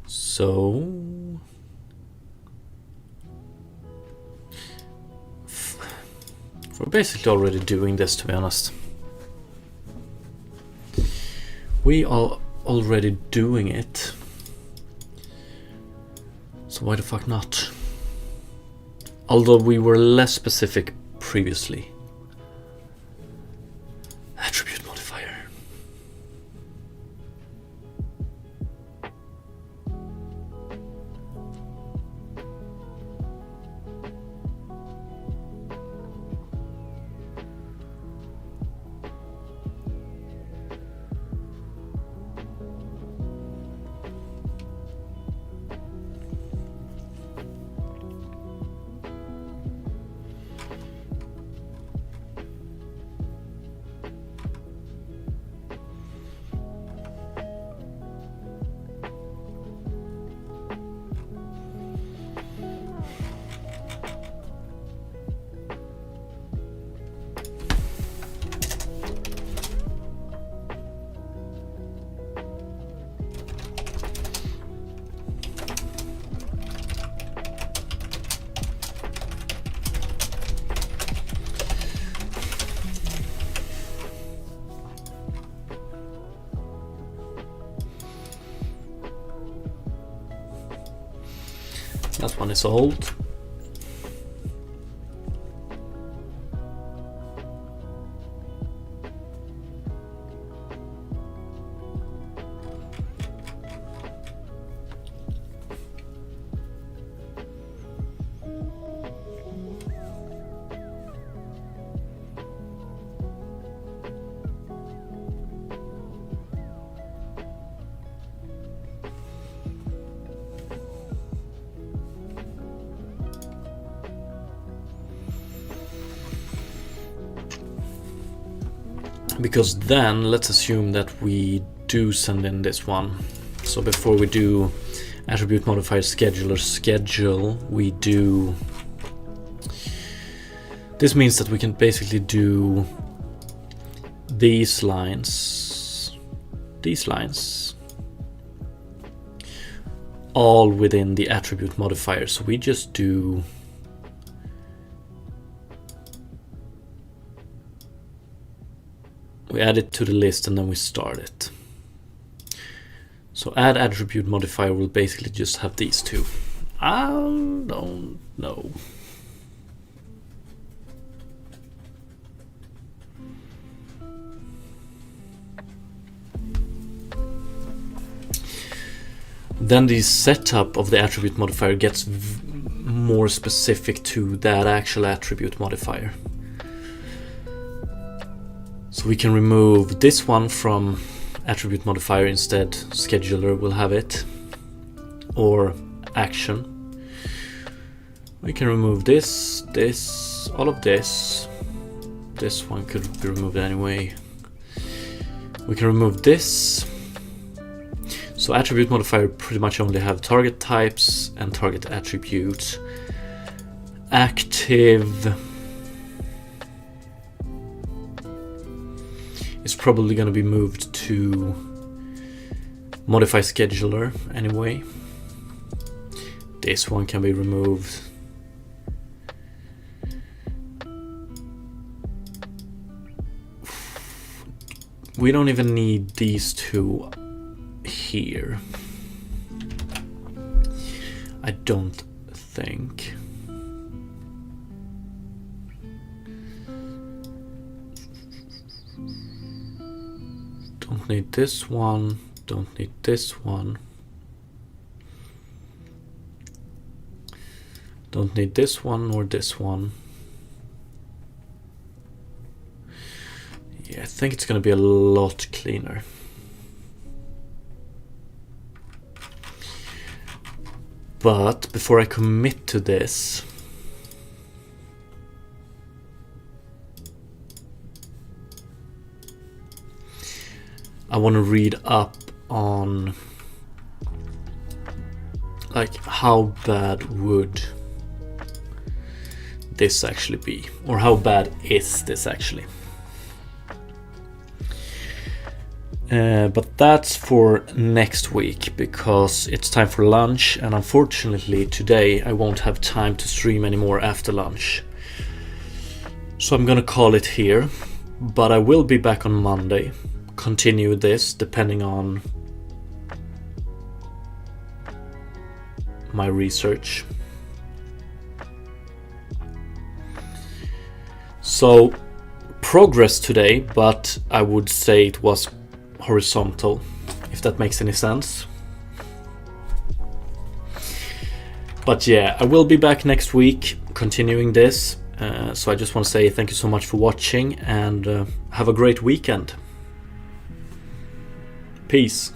So we're basically already doing this, to be honest. We are already doing it. So why the fuck not? Although we were less specific previously. Attribute modifier. That one is old. Because then let's assume that we do send in this one. So before we do attribute modifier scheduler schedule, we do, this means that we can basically do these lines all within the attribute modifier. So we just do we add it to the list and then we start it. So add attribute modifier will basically just have these two. I don't know. Then the setup of the attribute modifier gets more specific to that actual attribute modifier. So we can remove this one from attribute modifier instead. Scheduler will have it, or action. We can remove this, all of this. This one could be removed anyway. We can remove this. So attribute modifier pretty much only have target types and target attributes. Active is probably going to be moved to modify scheduler anyway. This one can be removed. We don't even need these two here, I don't think. Don't need this one, don't need this one. Don't need this one or this one. Yeah, I think it's going to be a lot cleaner. But before I commit to this, I want to read up on like how bad would this actually be, or how bad is this actually. But that's for next week, because it's time for lunch, and unfortunately today I won't have time to stream anymore after lunch. So I'm gonna call it here, but I will be back on Monday, continue this depending on my research. So progress today, but I would say it was horizontal, if that makes any sense. But yeah, I will be back next week continuing this. So I just want to say thank you so much for watching, and have a great weekend. Peace.